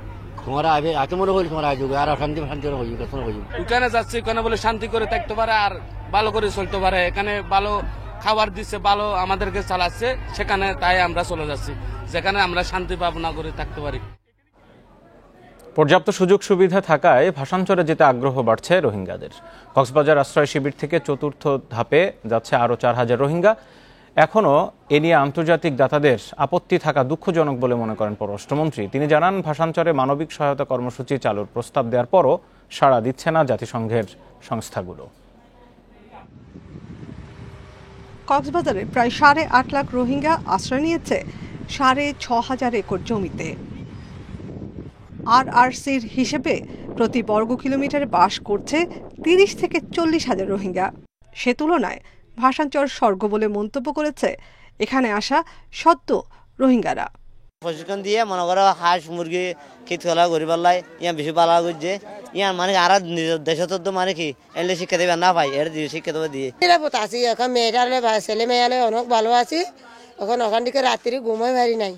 তোমরা আবে এত মনে হইল তোমরা আজ আর শান্তি শান্তি হইব কেন হইব ওখানে যাচ্ছে ওখানে বলে শান্তি করে থাকতে পারে আর ভালো করে চলতে পারে। এখানে ভালো খাবার দিচ্ছে, ভালো আমাদেরকে চালাচ্ছে, সেখানে তাই আমরা চলে যাচ্ছি যেখানে আমরা শান্তি ভাবনা করে থাকতে পারি। পর্যাপ্ত সুযোগ সুবিধা থাকায় ভাসানচরে যেতে আগ্রহ বাড়ছে রোহিঙ্গাদের। কক্সবাজার আশ্রয় শিবির থেকে চতুর্থ ধাপে যাচ্ছে আরও 4000 রোহিঙ্গা। এখনও এ নিয়ে আন্তর্জাতিক দাতাদের আপত্তি থাকা দুঃখজনক বলে মনে করেন পররাষ্ট্রমন্ত্রী। তিনি জানান, ভাসানচরে মানবিক সহায়তা কর্মসূচি চালুর প্রস্তাব দেওয়ার পরও সাড়া দিচ্ছে না জাতিসংঘের সংস্থাগুলো। কক্সবাজারে প্রায় 8.5 লাখ রোহিঙ্গা আশ্রয় নিয়েছে 6500 একর জমিতে। আরআরসির হিসেবে প্রতি বর্গ কিলোমিটারে বাস করছে 30 থেকে 40 হাজার রোহিঙ্গা। সে তুলনায় ভাসানচর স্বর্গ বলে মন্তব্য করেছে এখানে আসা সদ্য রোহিঙ্গারা। প্রশিক্ষণ দিয়ে মনে করো হাঁস মুরগি খেত ফেলা গরিবার লাই ইয়া বেশি পালা করছে ইয়ার মানে আর দেশত তো মানে কি এলে শিক্ষা দেবে না ভাই এর দিয়ে শিক্ষা দেবে দিয়ে নিরাপদ আছি। এখন মেয়েটালে ছেলে মেয়ালে অনেক ভালো আছি। এখন ওখান থেকে রাত্রি ঘুমাই পারি নাই।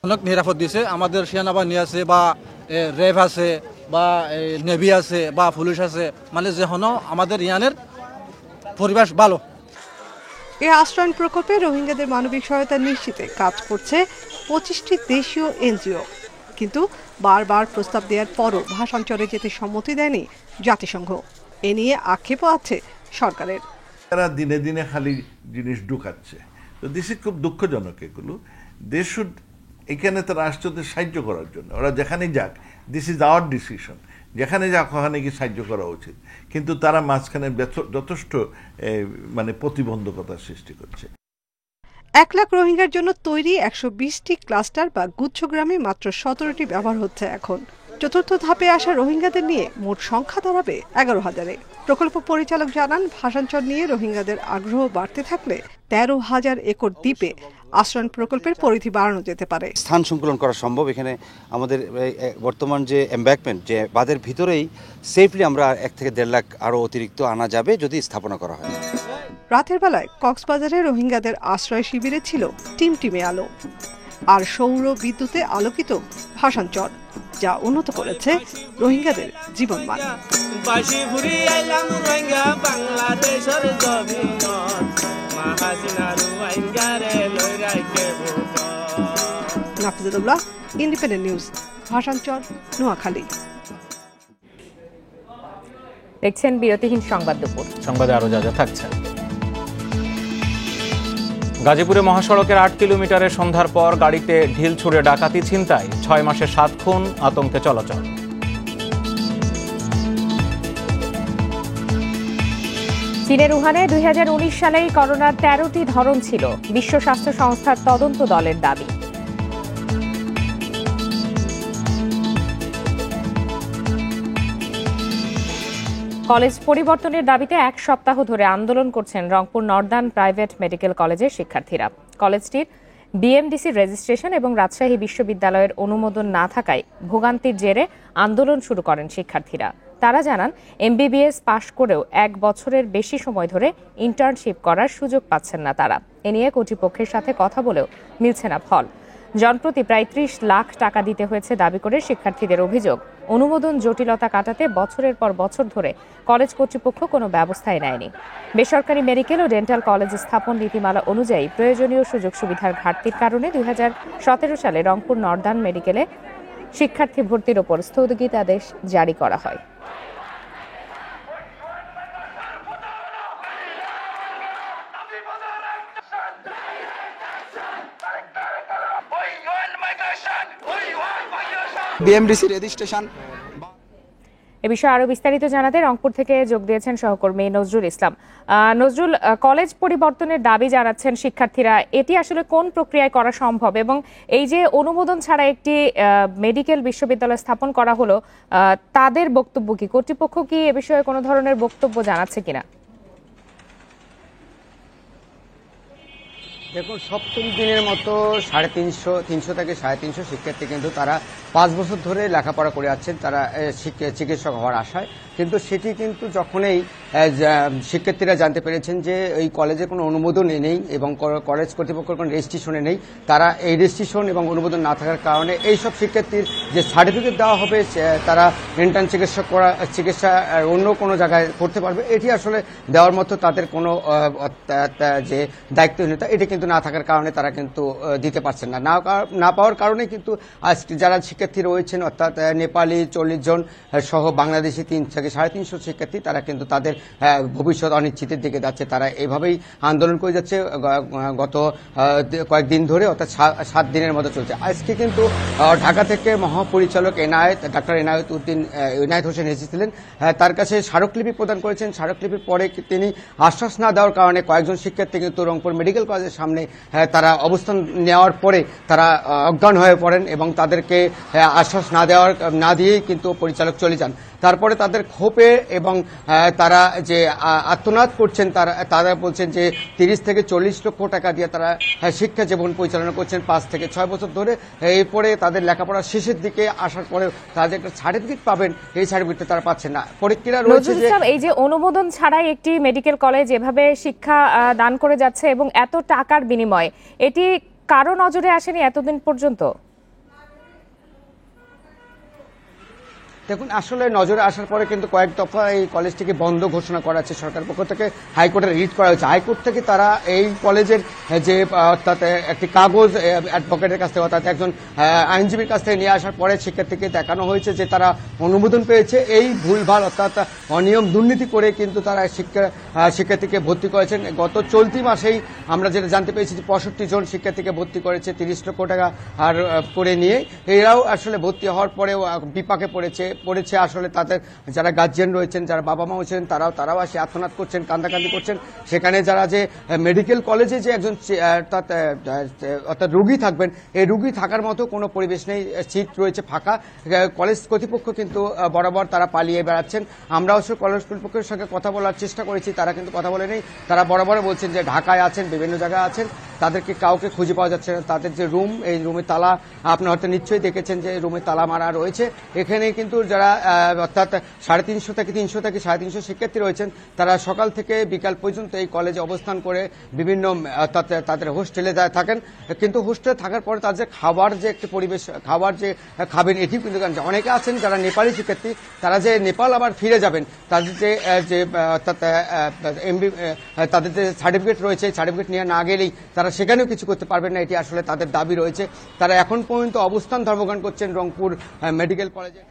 অনেক নিরাপদ দিয়েছে। আমাদের সেনাবাহিনী আছে বা রেভ আছে বা নেভি আছে বা পুলিশ আছে, মানে যেন আমাদের ইয়ানের পরিবেশ ভালো। এই আশ্রয়ণ প্রকল্পে রোহিঙ্গাদের মানবিক সহায়তা নিশ্চিতে কাজ করছে 25টি দেশীয় এনজিও। কিন্তু বারবার প্রস্তাব দেওয়ার পরও ভাসানচরে যেতে সম্মতি দেয়নি জাতিসংঘ। এ নিয়ে আক্ষেপও আছে সরকারের। তারা দিনে দিনে খালি জিনিস ঢুকাচ্ছে, তো দেশে খুব দুঃখজনক। এগুলো দেশ এখানে তারা আসছে ওদের সাহায্য করার জন্য। ওরা যেখানে যাক, দিস ইজ আওয়ার ডিসিশন, যেখানে যাক ওখানে গিয়ে সাহায্য করা উচিত। কিন্তু তারা মাঝখানে যথেষ্ট মানে প্রতিবন্ধকতার সৃষ্টি করছে। 1 লাখ রোহিঙ্গার জন্য তৈরি 120টি ক্লাস্টার বা গুচ্ছগ্রামে মাত্র 17টি ব্যবহার হচ্ছে এখন। চতুর্থ ধাপে আসা রোহিঙ্গাদের নিয়ে মোট সংখ্যা দাঁড়াবে 11,000-এ। প্রকল্প পরিচালক জানান, ভাসানচর নিয়ে রোহিঙ্গাদের আগ্রহ বাড়তে থাকলে 13,000 একর দ্বীপে আশ্রয়ণ প্রকল্পের পরিধি বাড়ানো যেতে পারে। স্থান সংকুলন করা সম্ভব। এখানে আমাদের বর্তমান যে এমব্যাঙ্কমেন্ট, যে বাঁধের ভিতরেই সেফলি আমরা 1 থেকে 1.5 লাখ আরও অতিরিক্ত আনা যাবে যদি স্থাপনা করা হয়। রাতের বেলায় কক্সবাজারে রোহিঙ্গাদের আশ্রয় শিবিরে ছিল টিমটিমে আলো আর সৌর বিদ্যুতে আলোকিত ভাসানচর, যা উন্নত করেছে রোহিঙ্গাদের জীবনমান। নাফিজুল্লাহ, ইন্ডিপেন্ডেন্ট নিউজ, ভাসানচর, নোয়াখালী। দেখছেন বিরতিহীন সংবাদ দুপুর। সংবাদে আরো যা যা থাকছে। গাজীপুরে মহাসড়কের 8 কিলোমিটারে সন্ধ্যার পর গাড়িতে ঢিল ছুড়ে ডাকাতি, ছিনতাই, 6 মাসে 7 খুন, আতঙ্কে চলাচল। চীনের উহানে 2019 সালেই করোনার 13টি ধরন ছিল, বিশ্ব স্বাস্থ্য সংস্থার তদন্ত দলের দাবি। কলেজ পরিবর্তনের দাবিতে এক সপ্তাহ ধরে আন্দোলন করছেন রংপুর নর্দার্ন প্রাইভেট মেডিকেল কলেজের শিক্ষার্থীরা। কলেজটির বিএমডিসি রেজিস্ট্রেশন এবং রাজশাহী বিশ্ববিদ্যালয়ের অনুমোদন না থাকায় ভোগান্তির জেরে আন্দোলন শুরু করেন শিক্ষার্থীরা। তারা জানান, এমবিবিএস পাশ করেও 1 বছরের বেশি সময় ধরে ইন্টার্নশিপ করার সুযোগ পাচ্ছেন না তারা। এ নিয়ে কর্তৃপক্ষের সাথে কথা বলেও মিলছে না ফল। জনপ্রতি প্রায় 30 লাখ টাকা দিতে হয়েছে দাবি করে শিক্ষার্থীদের অভিযোগ। অনুমোদন জটিলতা কাটাতে বছরের পর বছর ধরে কলেজ কর্তৃপক্ষ কোনো ব্যবস্থাই নেয়নি। বেসরকারি মেডিকেল ও ডেন্টাল কলেজ স্থাপন নীতিমালা অনুযায়ী প্রয়োজনীয় সুযোগ সুবিধার ঘাটতির কারণে 2017 সালে রংপুর নর্দার্ন মেডিকেলে শিক্ষার্থী ভর্তির ওপর স্থগিতাদেশ জারি করা হয়। বিএমডিসি রেজিস্ট্রেশন এ বিষয়ে আরো বিস্তারিত জানাতে রংপুর থেকে যোগ দিয়েছেন সহকর্মী নজরুল ইসলাম। নজরুল, কলেজ পরিবর্তনের দাবি জানাচ্ছেন শিক্ষার্থীরা, এটি আসলে কোন প্রক্রিয়ায় করা সম্ভব এবং এই যে অনুমোদন ছাড়া একটি মেডিকেল বিশ্ববিদ্যালয় স্থাপন করা হলো, তাদের বক্তব্য কি? কর্তৃপক্ষ কি এ বিষয়ে কোনো ধরনের বক্তব্য জানাচ্ছে কিনা? দেখুন, সপ্তম দিনের মতো 350 থেকে 350 শিক্ষার্থী কিন্তু তারা 5 বছর ধরে লেখাপড়া করে যাচ্ছেন, তারা চিকিৎসক হওয়ার আশায়। কিন্তু সেটি কিন্তু যখনই শিক্ষার্থীরা জানতে পেরেছেন যে এই কলেজে কোনো অনুমোদন নেই এবং কলেজ কর্তৃপক্ষের কোনো রেজিস্ট্রেশনে নেই, তারা এই রেজিস্ট্রেশন এবং অনুমোদন না থাকার কারণে এইসব শিক্ষার্থীর যে সার্টিফিকেট দেওয়া হবে তারা ইন্টার্ন চিকিৎসা অন্য কোনো জায়গায় করতে পারবে, এটি আসলে দেওয়ার মতো তাদের কোনো যে দায়িত্বহীনতা এটি কিন্তু না থাকার কারণে তারা কিন্তু দিতে পারছেন না পাওয়ার কারণে কিন্তু আজকে যারা শিক্ষার্থী রয়েছেন অর্থাৎ নেপালি 40 জন সহ বাংলাদেশি 3 থেকে 350 শিক্ষার্থী, তারা কিন্তু তাদের ভবিষ্যৎ অনিশ্চিতের দিকে যাচ্ছে। তারা এভাবেই আন্দোলন করে যাচ্ছে গত কয়েকদিন ধরে, অর্থাৎ 7 দিনের মতো চলছে। আজকে কিন্তু ঢাকা থেকে মহাপরিচালক ডাক্তার এনায়েত হোসেন এসেছিলেন, তার কাছে স্মারকলিপি প্রদান করেছেন। স্মারকলিপির পরে তিনি আশ্বাস না দেওয়ার কারণে কয়েকজন শিক্ষার্থী কিন্তু রংপুর মেডিকেল কলেজের সামনে তারা অবস্থান নেওয়ার পরে তারা অজ্ঞান হয়ে পড়েন এবং তাদেরকে আশ্বাস না দিয়েই কিন্তু পরিচালক চলে যান। তারপরে তাদের ক্ষোভে এবং তারা যে আত্মনাদ করছেন, তারা বলছেন যে 30 থেকে 40 লক্ষ টাকা দিয়ে তারা শিক্ষা জীবন পরিচালনা করছেন 5 থেকে 6 বছর ধরে। এরপরে তাদের লেখাপড়া শেষের দিকে আসার পরে তাদের একটা সার্টিফিকেট পাবেন, এই সার্টিফিকেট তারা পাচ্ছেন না। পরীক্ষা রয়েছে যে এই যে অনুমোদন ছাড়াই একটি মেডিকেল কলেজ এভাবে শিক্ষা দান করে যাচ্ছে এবং এত টাকার বিনিময়ে, এটি কারো নজরে আসেনি এতদিন পর্যন্ত? দেখুন, আসলে নজরে আসার পরে কিন্তু কয়েক দফা এই কলেজটিকে বন্ধ ঘোষণা করা হচ্ছে সরকার পক্ষ থেকে। হাইকোর্টে রিট করা হয়েছে। হাইকোর্ট থেকে তারা এই কলেজের যে অর্থাৎ একটি কাগজ অ্যাডভোকেটের কাছ থেকে অর্থাৎ একজন আইনজীবীর কাছ থেকে নিয়ে আসার পরে শিক্ষার্থীকে দেখানো হয়েছে যে তারা অনুমোদন পেয়েছে। এই ভুলভাল অর্থাৎ অনিয়ম দুর্নীতি করে কিন্তু তারা শিক্ষার্থীকে ভর্তি করেছেন। গত চলতি মাসেই আমরা যেটা জানতে পেরেছি যে 65 জন শিক্ষার্থীকে ভর্তি করেছে 30 লক্ষ টাকা আর করে নিয়ে। এরাও আসলে ভর্তি হওয়ার পরেও বিপাকে পড়েছে আসলে তাদের যারা গার্জিয়ান রয়েছেন, যারা বাবা মা হয়েছেন, তারাও আসে আত্মনাদ করছেন, কান্দাকান্দি করছেন। সেখানে যারা যে মেডিকেল কলেজে যে একজন অর্থাৎ রোগী থাকবেন, এই রোগী থাকার মতো কোনো পরিবেশ নেই, সিট রয়েছে ফাঁকা। কলেজ কর্তৃপক্ষ কিন্তু বরাবর তারা পালিয়ে বেড়াচ্ছেন। আমরা অবশ্য কলেজ কর্তৃপক্ষের সঙ্গে কথা বলার চেষ্টা করেছি, তারা কিন্তু কথা বলে নেই। তারা বরাবর বলছেন যে ঢাকায় আছেন, বিভিন্ন জায়গায় আছেন, তাদেরকে কাউকে খুঁজে পাওয়া যাচ্ছে না। তাদের যে রুম, এই রুমে তালা, আপনি হয়তো নিশ্চয়ই দেখেছেন যে রুমে তালা মারা রয়েছে। এখানে কিন্তু যারা অর্থাৎ 350 থেকে 350 শিক্ষার্থী রয়েছেন, তারা সকাল থেকে বিকাল পর্যন্ত এই কলেজে অবস্থান করে বিভিন্ন অর্থাৎ তাদের হোস্টেলে থাকেন। কিন্তু হোস্টেলে থাকার পরে তাদের খাবার যে একটি পরিবেশ, খাবার যে খাবেন এটিও কিন্তু অনেকে আছেন যারা নেপালি শিক্ষার্থী, তারা যে নেপাল আবার ফিরে যাবেন, তাদের যে অর্থাৎ তাদের যে সার্টিফিকেট রয়েছে, সার্টিফিকেট নিয়ে না গেলেই তারা সেখানেও কিছু করতে পারবেন না। এটি আসলে তাদের দাবি রয়েছে। তারা এখন পর্যন্ত অবস্থান ধর্মঘট করছেন রংপুর মেডিকেল কলেজে।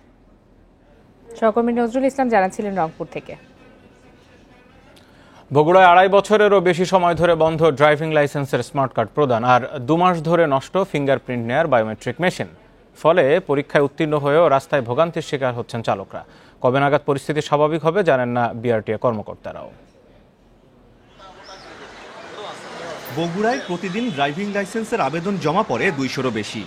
সহকর্মী নজরুল ইসলাম জানাচ্ছিলেন রংপুর থেকে। বগুড়ায় 2.5 বছরেরও বেশি সময় ধরে বন্ধ ড্রাইভিং লাইসেন্সের স্মার্ট কার্ড প্রদান আর 2 মাস ধরে নষ্ট ফিঙ্গারপ্রিন্ট নেয়ার বায়োমেট্রিক মেশিন। ফলে পরীক্ষায় উত্তীর্ণ হয়েও রাস্তায় ভোগান্তির শিকার হচ্ছেন চালকরা। কবে নাগাদ পরিস্থিতি স্বাভাবিক হবে জানেন না বিআরটিএ কর্মকর্তারাও। বগুড়ায় প্রতিদিন ড্রাইভিং লাইসেন্সের আবেদন জমা পড়ে 200-রও বেশি।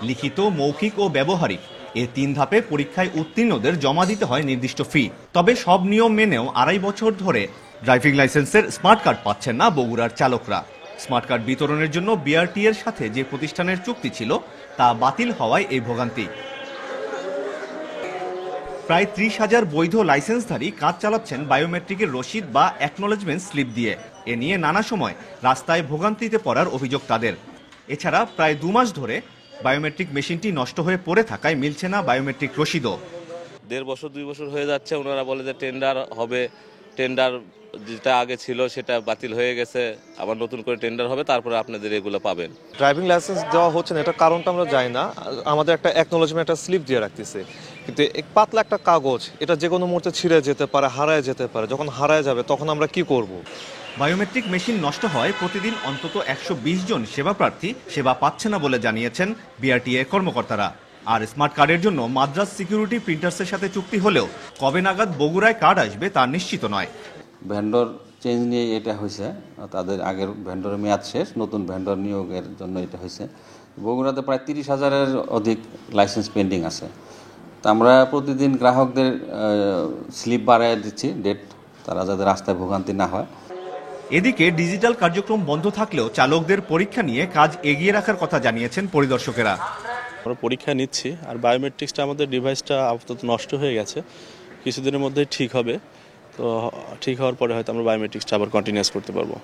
লিখিত, মৌখিক ও ব্যবহারিক এ 3 ধাপে পরীক্ষায় উত্তীর্ণদের জমা দিতে হয় নির্দিষ্ট ফি। তবে সব নিয়ম মেনেও 2.5 বছর ধরে ড্রাইভিং লাইসেন্সের স্মার্ট কার্ড পাচ্ছেন না বগুড়ার চালকরা। স্মার্ট কার্ড বিতরণের জন্য বিআরটি এর সাথে যে প্রতিষ্ঠানের চুক্তি ছিল তা বাতিল হওয়ায় এই ভোগান্তি। প্রায় 30,000 বৈধ লাইসেন্সধারী কাজ চালাচ্ছেন বায়োমেট্রিকের রসিদ বা অ্যাকনোলেজমেন্ট স্লিপ দিয়ে। এ নিয়ে নানা সময় রাস্তায় ভোগান্তিতে পড়ার অভিযোগ তাদের। এছাড়া প্রায় 2 মাস ধরে বায়োমেট্রিক মেশিনটি নষ্ট হয়ে পড়ে থাকায় মিলছে না বায়োমেট্রিক রসিদও। 1.5 বছর 2 বছর হয়ে যাচ্ছে, ওনারা বলে যে টেন্ডার হবে, টেন্ডার যেটা আগে ছিল সেটা বাতিল হয়ে গেছে, আবার নতুন করে টেন্ডার হবে, তারপরে আপনাদের এগুলো পাবেন। ড্রাইভিং লাইসেন্স দেওয়া হচ্ছে না, এটা কারণটা আমরা জানি না। আমাদের একটা অ্যাকনোলেজমেন্ট একটা স্লিপ দিয়ে রাখতেছে, কিন্তু এক পাতলা একটা কাগজ, এটা যে কোনো মুহূর্তে ছিঁড়ে যেতে পারে, হারায় যেতে পারে। যখন হারায় যাবে তখন আমরা কি করব? বায়োমেট্রিক মেশিন নষ্ট হয় প্রতিদিন অন্তত 120 জন সেবা প্রার্থী সেবা পাচ্ছে না বলে জানিয়েছেন বিআরটিএ কর্মকর্তারা। আর স্মার্ট কার্ডের জন্য মাদ্রাজ সিকিউরিটি প্রিন্টার্সের সাথে চুক্তি হলেও কবে নাগাদ বগুড়ায় কার্ড আসবে তা নিশ্চিত নয়। ভেন্ডর চেঞ্জ নিয়ে এটা হয়েছে, তাদের আগের ভেন্ডরের মেয়াদ শেষ, নতুন ভেন্ডর নিয়োগের জন্য এটা হয়েছে। বগুড়াতে প্রায় 30,000-এর অধিক লাইসেন্স পেন্ডিং আছে। তা আমরা প্রতিদিন গ্রাহকদের স্লিপ বাড়ায় দিচ্ছি ডেট, তারা যাতে রাস্তায় ভোগান্তি না হয়। এদিকে ডিজিটাল কার্যক্রম বন্ধ থাকলেও চালকদের পরীক্ষা নিয়ে কাজ এগিয়ে রাখার কথা জানিয়েছেন পরিদর্শকেরা। আমরা পরীক্ষা নিচ্ছি, আর বায়োমেট্রিক্সটা আমাদের ডিভাইসটা আপাতত নষ্ট হয়ে গেছে, কিছুদিনের মধ্যেই ঠিক হবে। তো ঠিক হওয়ার পরে হয়তো আমরা বায়োমেট্রিক্সটা আবার কন্টিনিউয়াস করতে পারবো।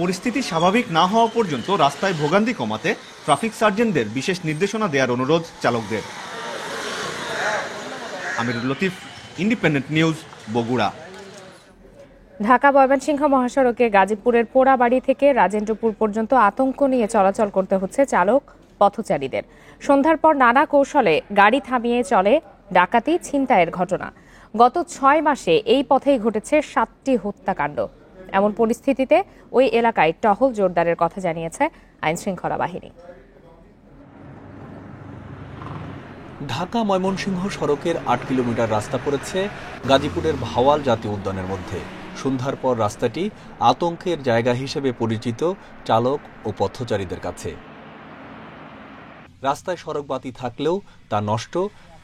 পরিস্থিতি স্বাভাবিক না হওয়া পর্যন্ত রাস্তায় ভোগান্তি কমাতে ট্রাফিক সার্জেন্টদের বিশেষ নির্দেশনা দেওয়ার অনুরোধ চালকদের। আমিরুল লতিফ, ইন্ডিপেন্ডেন্ট নিউজ, বগুড়া। ঢাকা ময়মনসিংহ মহাসড়কে গাজীপুরের পোড়াবাড়ি থেকে রাজেন্দ্রপুর পর্যন্ত আতঙ্ক নিয়ে চলাচল করতে হচ্ছে চালক পথচারীদের। সন্ধ্যার পর নানা কৌশলে গাড়ি থামিয়ে চলে ডাকাতি, ছিনতাইয়ের ঘটনা। গত 6 মাসে এই পথেই ঘটেছে 7টি হত্যাকাণ্ড। এমন পরিস্থিতিতে ওই এলাকায় টহল জোরদারের কথা জানিয়েছে আইনশৃঙ্খলা বাহিনী। ঢাকা ময়মনসিংহ সড়কের 8 কিলোমিটার রাস্তা পড়েছে গাজীপুরের ভাওয়াল জাতীয় উদ্যানের মধ্যে। সন্ধ্যার পর রাস্তাটি আতঙ্কের জায়গা হিসেবে পরিচিত চালক ও পথচারীদের কাছে। রাস্তায় সড়ক বাতি থাকলেও তা নষ্ট,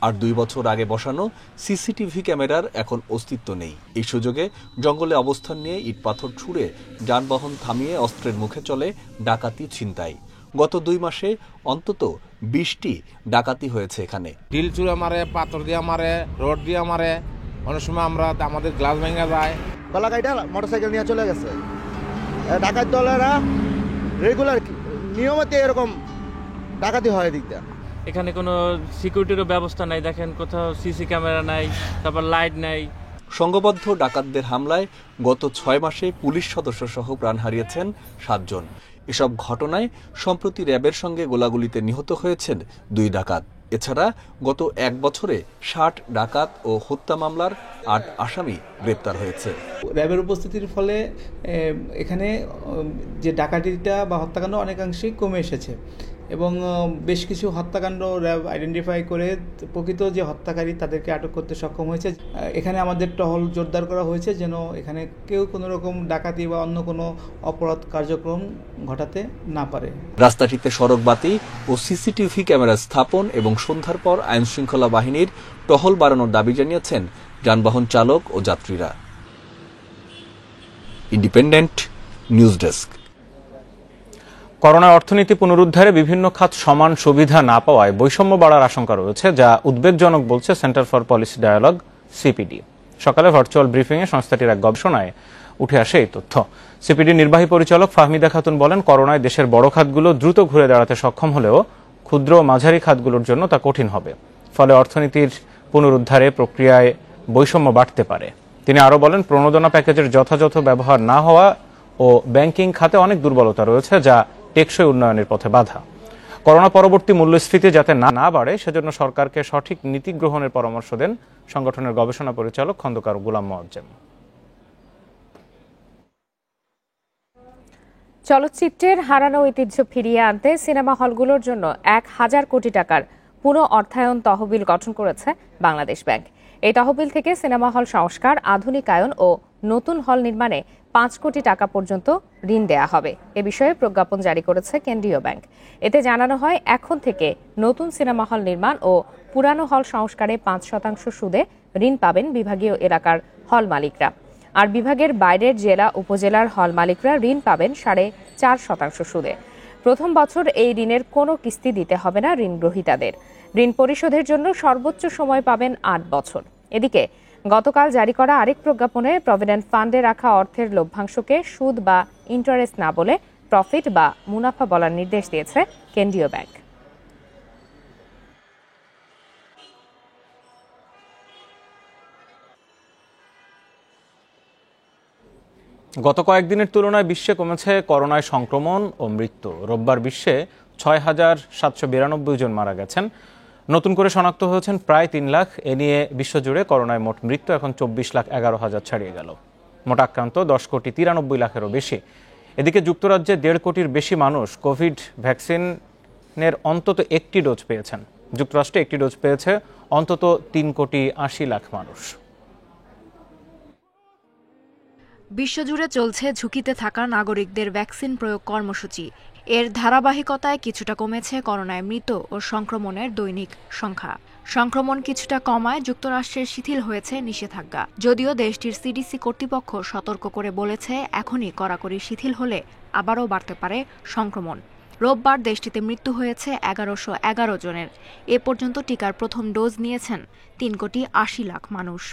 আর 2 বছর আগে বসানো সিসিটিভি ক্যামেরার এখন অস্তিত্ব নেই। এই সুযোগে জঙ্গলে অবস্থান নিয়ে ইট পাথর ছুঁড়ে যানবাহন থামিয়ে অস্ত্রের মুখে চলে ডাকাতি, ছিনতাই। গত 2 মাসে অন্তত 20টি ডাকাতি হয়েছে এখানে। ঢিল চূড়া মারে, পাথর দিয়ে মারে, রড দিয়ে মারে, অনেক সময় আমরা আমাদের গ্লাস ভেঙে যায়। গলাকাইটা মোটরসাইকেল নিয়ে চলে গেছে। ডাকাত দলেরা রেগুলার নিয়মিত এরকম ডাকাতি হয় দিকটা। এখানে কোনো সিকিউরিটিরও ব্যবস্থা নাই, দেখেন কোথাও সিসি ক্যামেরা নাই, তারপর লাইট নাই। সংঘবদ্ধ ডাকাতদের হামলায় গত 6 মাসে পুলিশ সদস্য সহ প্রাণ হারিয়েছেন 7 জন। এসব ঘটনায় সম্প্রতি র্যাবের সঙ্গে গোলাগুলিতে নিহত হয়েছেন 2 ডাকাত। এছাড়া গত 1 বছরে 60 ডাকাত ও হত্যা মামলার 8 আসামি গ্রেপ্তার হয়েছে। র্যাবের উপস্থিতির ফলে এখানে যে ডাকাতিটা বা হত্যাকাণ্ড অনেকাংশেই কমে এসেছে এবং বেশ কিছু হত্যাকাণ্ড র্যাব আইডেন্টিফাই করে প্রকৃত যে হত্যাকারী তাদেরকে আটক করতে সক্ষম হয়েছে। এখানে আমাদের টহল জোরদার করা হয়েছে যেন এখানে কেউ কোনো রকম ডাকাতি বা অন্য কোনো অপরাধ কার্যক্রম ঘটাতে না পারে। রাস্তাটিতে সড়ক বাতি ও সিসিটিভি ক্যামেরা স্থাপন এবং সন্ধ্যার পর আইনশৃঙ্খলা বাহিনীর টহল বাড়ানোর দাবি জানিয়েছেন যানবাহন চালক ও যাত্রীরা। Independent news desk. করোনা অর্থনীতি পুনরুদ্ধারে বিভিন্ন খাত সমান সুবিধা না পাওয়ায় বৈষম্য বাড়ার আশঙ্কা রয়েছে, যা উদ্বেগজনক বলছে centre for policy dialogue, CPD. সকালে ভার্চুয়াল ব্রিফিংয়ে সংস্থাটির এক গবেষণায় উঠে আসে এই তথ্য। সিপিডি নির্বাহী পরিচালক ফাহমিদা খাতুন বলেন, করোনায় দেশের বড় খাতগুলো দ্রুত ঘুরে দাঁড়াতে সক্ষম হলেও ক্ষুদ্র ও মাঝারি খাতগুলোর জন্য তা কঠিন হবে। ফলে অর্থনীতির পুনরুদ্ধারে প্রক্রিয়ায় বৈষম্য বাড়তে পারে। তিনি আরও বলেন, প্রণোদনা প্যাকেজের যথাযথ ব্যবহার না হওয়া ও ব্যাংকিং খাতে অনেক দুর্বলতা রয়েছে, যা টেকসই উন্নয়নের পথে বাধা। করোনা পরবর্তী মূল্যস্ফীতি যাতে না বাড়ে সেজন্য সরকারকে সঠিক নীতি গ্রহণের পরামর্শ দেন সংগঠনের গবেষণা পরিচালক খন্দকার গোলাম মোয়াজ্জেম। চলচ্চিত্রের হারানো ঐতিহ্য ফিরিয়ে আনতে সিনেমা হলগুলোর জন্য 1,000 কোটি টাকার পুনঃ অর্থায়ন তহবিল গঠন করেছে বাংলাদেশ ব্যাংক। এই তহবিল থেকে সিনেমা হল সংস্কার, আধুনিকায়ন ও নতুন হল নির্মাণে 5 কোটি টাকা পর্যন্ত ঋণ দেয়া হবে। এ বিষয়ে প্রজ্ঞাপন জারি করেছে কেন্দ্রীয় ব্যাংক। এতে জানানো হয় এখন থেকে নতুন সিনেমা হল নির্মাণ ও পুরানো হল সংস্কারে 5% সুদে ঋণ পাবেন বিভাগীয় এলাকার হল মালিকরা। আর বিভাগের বাইরের জেলা উপজেলার হল মালিকরা ঋণ পাবেন 4.5% সুদে। প্রথম বছর এই ঋণের কোনো কিস্তি দিতে হবে না ঋণগ্রহীতাদের। ঋণ পরিশোধের জন্য সর্বোচ্চ সময় পাবেন 8 বছর। এদিকে গতকাল জারি করা আরেক প্রজ্ঞাপনে প্রভিডেন্ট ফান্ডে রাখা অর্থের লভ্যাংশকে সুদ বা ইন্টারেস্ট না বলে প্রফিট বা মুনাফা বলার নির্দেশ দিয়েছে কেন্দ্রীয় ব্যাংক। গত কয়েকদিনের তুলনায় বিশ্বে কমেছে করোনায় সংক্রমণ ও মৃত্যু। রোববার বিশ্বে 6,792 জন মারা গেছেন। নতুন করে শনাক্ত হয়েছেন প্রায় 3 লাখ। এ নিয়ে বিশ্বজুড়ে করোনায় মোট মৃত্যু এখন 24,11,000 ছাড়িয়ে গেল। মোট আক্রান্ত 10,93 লাখেরও বেশি। এদিকে যুক্তরাজ্যে 1.5 কোটির বেশি মানুষ কোভিড ভ্যাকসিনের অন্তত একটি ডোজ পেয়েছেন। যুক্তরাষ্ট্রে একটি ডোজ পেয়েছে অন্তত 3,80,00,000 মানুষ। বিশ্বজুড়ে চলছে ঝুঁকিতে থাকা নাগরিকদের ভ্যাকসিন প্রয়োগ কর্মসূচি। এর ধারাবাহিকতায় কিছুটা কমেছে করোনায় মৃত ও সংক্রমণের দৈনিক সংখ্যা। সংক্রমণ কিছুটা কমায় যুক্তরাষ্ট্রের শিথিল হয়েছে নিষেধাজ্ঞা। যদিও দেশটির সিডিসি কর্তৃপক্ষ সতর্ক করে বলেছে এখনই কড়াকড়ি শিথিল হলে আবারও বাড়তে পারে সংক্রমণ। রোববার দেশটিতে মৃত্যু হয়েছে 1111 জনের। এ পর্যন্ত টিকার প্রথম ডোজ নিয়েছেন 3,80,00,000 মানুষ।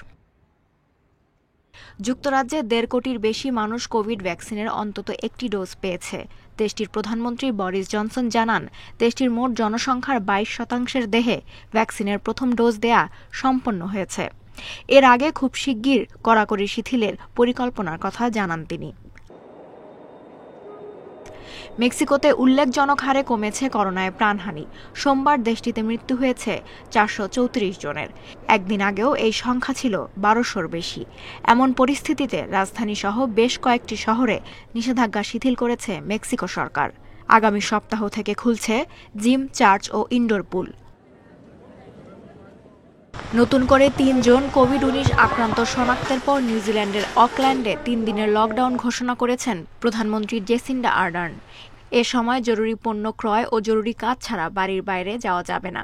যুক্তরাজ্যে 1.5 কোটির বেশি মানুষ কোভিড ভ্যাকসিনের অন্তত একটি ডোজ পেয়েছে। দেশটির প্রধানমন্ত্রী বরিস জনসন জানান, দেশটির মোট জনসংখ্যার 22% দেহে ভ্যাকসিনের প্রথম ডোজ দেয়া সম্পন্ন হয়েছে। এর আগে খুব শিগগির কড়াকড়ি শিথিলের পরিকল্পনার কথা জানান তিনি। মেক্সিকোতে উল্লেখজনক হারে কমেছে করোনায় প্রাণহানি। সোমবার দেশটিতে মৃত্যু হয়েছে 434 জনের। একদিন আগেও এই সংখ্যা ছিল 1200-র বেশি। এমন পরিস্থিতিতে রাজধানীসহ বেশ কয়েকটি শহরে নিষেধাজ্ঞা শিথিল করেছে মেক্সিকো সরকার। আগামী সপ্তাহ থেকে খুলছে জিম, চার্চ ও ইনডোর পুল। নতুন করে 3 জন কোভিড-19 আক্রান্ত শনাক্তের পর নিউজিল্যান্ডের অকল্যান্ডে 3 দিনের লকডাউন ঘোষণা করেছেন প্রধানমন্ত্রী জেসিন্ডা আর্ডার্ন। এ সময় জরুরি পণ্য ক্রয় ও জরুরি কাজ ছাড়া বাড়ির বাইরে যাওয়া যাবে না।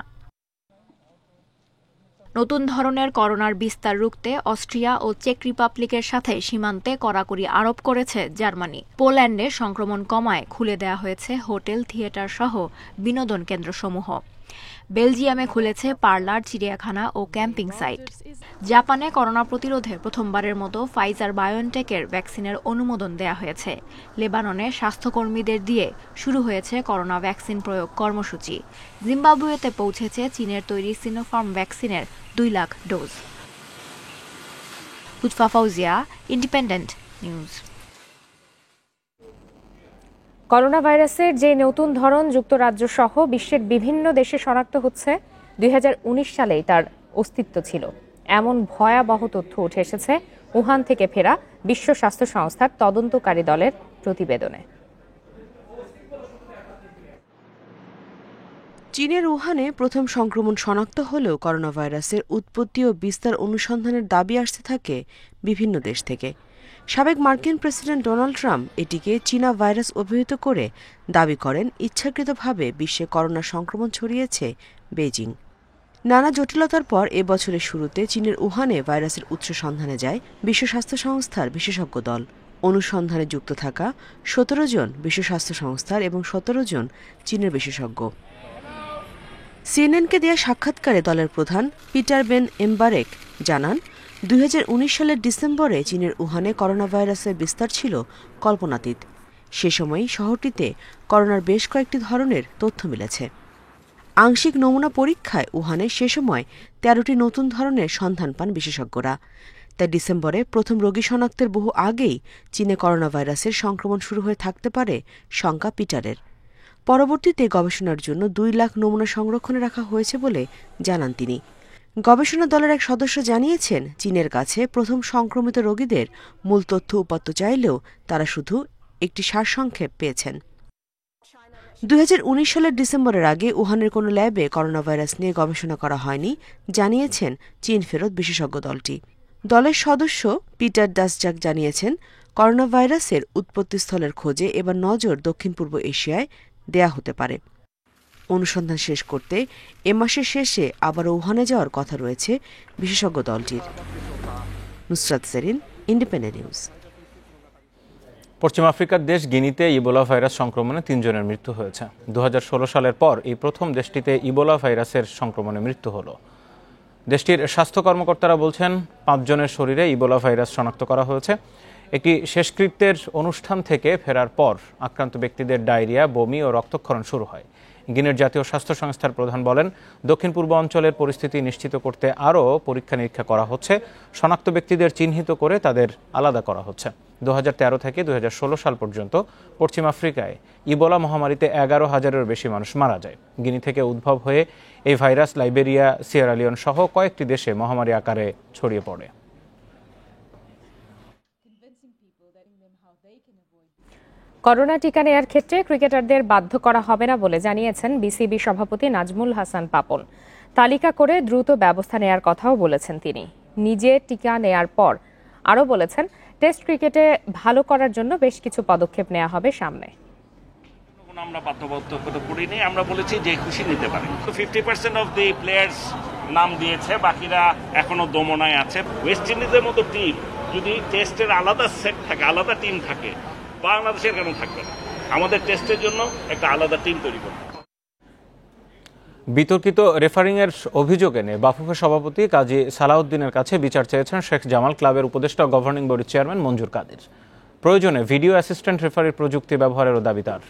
নতুন ধরনের করোনার বিস্তার রুখতে অস্ট্রিয়া ও চেক রিপাবলিকের সাথে সীমান্তে কড়াকড়ি আরোপ করেছে জার্মানি। পোল্যান্ডে সংক্রমণ কমায় খুলে দেওয়া হয়েছে হোটেল, থিয়েটার সহ বিনোদন কেন্দ্রসমূহ। বেলজিয়ামে খুলেছে পার্লার, চিড়িয়াখানা ও ক্যাম্পিং সাইট। জাপানে করোনা প্রতিরোধে প্রথমবারের মতো ফাইজার বায়োএনটেকের ভ্যাকসিনের অনুমোদন দেয়া হয়েছে। লেবাননে স্বাস্থ্যকর্মীদের দিয়ে শুরু হয়েছে করোনা ভ্যাকসিন প্রয়োগ কর্মসূচি। জিম্বাবুয়েতে পৌঁছেছে চীনের তৈরি সিনোফার্ম ভ্যাকসিনের 2 lakh dose. Lutfa Fauzia, independent news. Corona ভাইরাসের যে নতুন ধরন যুক্তরাজ্য সহ বিশ্বের বিভিন্ন দেশে শনাক্ত হচ্ছে, 2019 সালেই তার অস্তিত্ব ছিল এমন ভয়াবহ তথ্য উঠে এসেছে উহান থেকে ফেরা বিশ্ব স্বাস্থ্য সংস্থার তদন্তকারী দলের প্রতিবেদনে। চীনের উহানে প্রথম সংক্রমণ শনাক্ত হলেও করোনা ভাইরাসের উৎপত্তি ও বিস্তার অনুসন্ধানের দাবি আসতে থাকে বিভিন্ন দেশ থেকে। সাবেক মার্কিন প্রেসিডেন্ট ডোনাল্ড ট্রাম্প এটিকে চীনা ভাইরাস অভিহিত করে দাবি করেন ইচ্ছাকৃতভাবে বিশ্বে করোনা সংক্রমণ ছড়িয়েছে বেইজিং। নানা জটিলতার পর এ বছরের শুরুতে চীনের উহানে ভাইরাসের উৎস সন্ধানে যায় বিশ্ব স্বাস্থ্য সংস্থার বিশেষজ্ঞ দল। অনুসন্ধানে যুক্ত থাকা 17 জন বিশ্ব স্বাস্থ্য সংস্থার এবং 17 জন চীনের বিশেষজ্ঞ। সিএনএনকে দেয়া সাক্ষাৎকারে দলের প্রধান পিটার বেন এমবারেক জানান, 2019 সালের ডিসেম্বরে চীনের উহানে করোনা ভাইরাসের বিস্তার ছিল কল্পনাতীত। সে সময়ই শহরটিতে করোনার বেশ কয়েকটি ধরনের তথ্য মিলেছে। আংশিক নমুনা পরীক্ষায় উহানে সে সময় 13টি নতুন ধরনের সন্ধান পান বিশেষজ্ঞরা। তাই ডিসেম্বরে প্রথম রোগী শনাক্তের বহু আগেই চীনে করোনা ভাইরাসের সংক্রমণ শুরু হয়ে থাকতে পারে শঙ্কা পিটারের। পরবর্তীতে গবেষণার জন্য 2 লাখ নমুনা সংরক্ষণে রাখা হয়েছে বলে জানান তিনি। গবেষণা দলের এক সদস্য জানিয়েছেন, চীনের কাছে প্রথম সংক্রমিত রোগীদের মূল তথ্য উপাত্ত চাইলেও তারা শুধু একটি সারসংক্ষেপ পেয়েছেন। 2019 সালের ডিসেম্বরের আগে উহানের কোনো ল্যাবে করোনা ভাইরাস নিয়ে গবেষণা করা হয়নি, জানিয়েছেন চীন ফেরত বিশেষজ্ঞ দলটি। দলের সদস্য পিটার ডাসজাক জানিয়েছেন, করোনা ভাইরাসের উৎপত্তিস্থলের খোঁজে এবার নজর দক্ষিণ পূর্ব এশিয়ায় দেয়া হতে পারে। অনুসন্ধান শেষ করতে এ মাসের শেষে আবারও উহানে যাওয়ার কথা রয়েছে বিশেষজ্ঞ দলটির। Nusrat Serin, independent news. পশ্চিম আফ্রিকার দেশ গিনিতে ইবোলা ভাইরাস সংক্রমণে ৩ জনের মৃত্যু হয়েছে। ২০১৬ সালের পর এই প্রথম দেশটিতে ইবোলা ভাইরাসের সংক্রমণে মৃত্যু হল। দেশটির স্বাস্থ্য কর্মকর্তারা বলছেন ৫ জনের শরীরে ইবোলা ভাইরাস শনাক্ত করা হয়েছে। একটি শেষকৃত্যের অনুষ্ঠান থেকে ফেরার পর আক্রান্ত ব্যক্তিদের ডায়রিয়া, বমি ও রক্তক্ষরণ শুরু হয়। গিনির জাতীয় স্বাস্থ্য সংস্থার প্রধান বলেন, দক্ষিণ পূর্ব অঞ্চলের পরিস্থিতি নিশ্চিত করতে আরও পরীক্ষা নিরীক্ষা করা হচ্ছে। শনাক্ত ব্যক্তিদের চিহ্নিত করে তাদের আলাদা করা হচ্ছে। ২০১৩ থেকে ২০১৬ সাল পর্যন্ত পশ্চিম আফ্রিকায় ইবোলা মহামারীতে ১১,০০০-এরও বেশি মানুষ মারা যায়। গিনি থেকে উদ্ভব হয়ে এই ভাইরাস লাইবেরিয়া, সিয়েরা লিওন সহ কয়েকটি দেশে মহামারী আকারে ছড়িয়ে পড়ে। করোনা টিকা নেয়ার ক্ষেত্রে ক্রিকেটারদের বাধ্য করা হবে না বলে জানিয়েছেন বিসিবি সভাপতি নাজমুল হাসান পাপন। তালিকা করে দ্রুত ব্যবস্থা নেয়ার কথাও বলেছেন তিনি। নিজে টিকা নেয়ার পর আরও বলেছেন, টেস্ট ক্রিকেটে ভালো করার জন্য বেশ কিছু পদক্ষেপ নেওয়া হবে সামনে। আমরা বাধ্যবাধকতা করিনি, আমরা বলেছি যে খুশি নিতে পারে। 50% অফ দি প্লেয়ার্স নাম দিয়েছে, বাকিরা এখনো দমনায় আছে। ওয়েস্ট ইন্ডিজের মতো টিম যদি টেস্টের আলাদা সেট থাকে, আলাদা টিম থাকে, বাংলাদেশের কেন থাকবে না? আমাদের টেস্টের জন্য একটা আলাদা টিম তৈরি করতে। বিতর্কিত রেফারিংয়ের অভিযোগ এনে বাফুফে সভাপতি কাজী সালাউদ্দিনের কাছে বিচার চেয়েছেন শেখ জামাল ক্লাবের উপদেষ্টা গভর্নিং বডির চেয়ারম্যান মঞ্জুর কাদের। প্রয়োজনে ভিডিও অ্যাসিস্ট্যান্ট রেফারির প্রযুক্তি ব্যবহারেরও দাবি তার।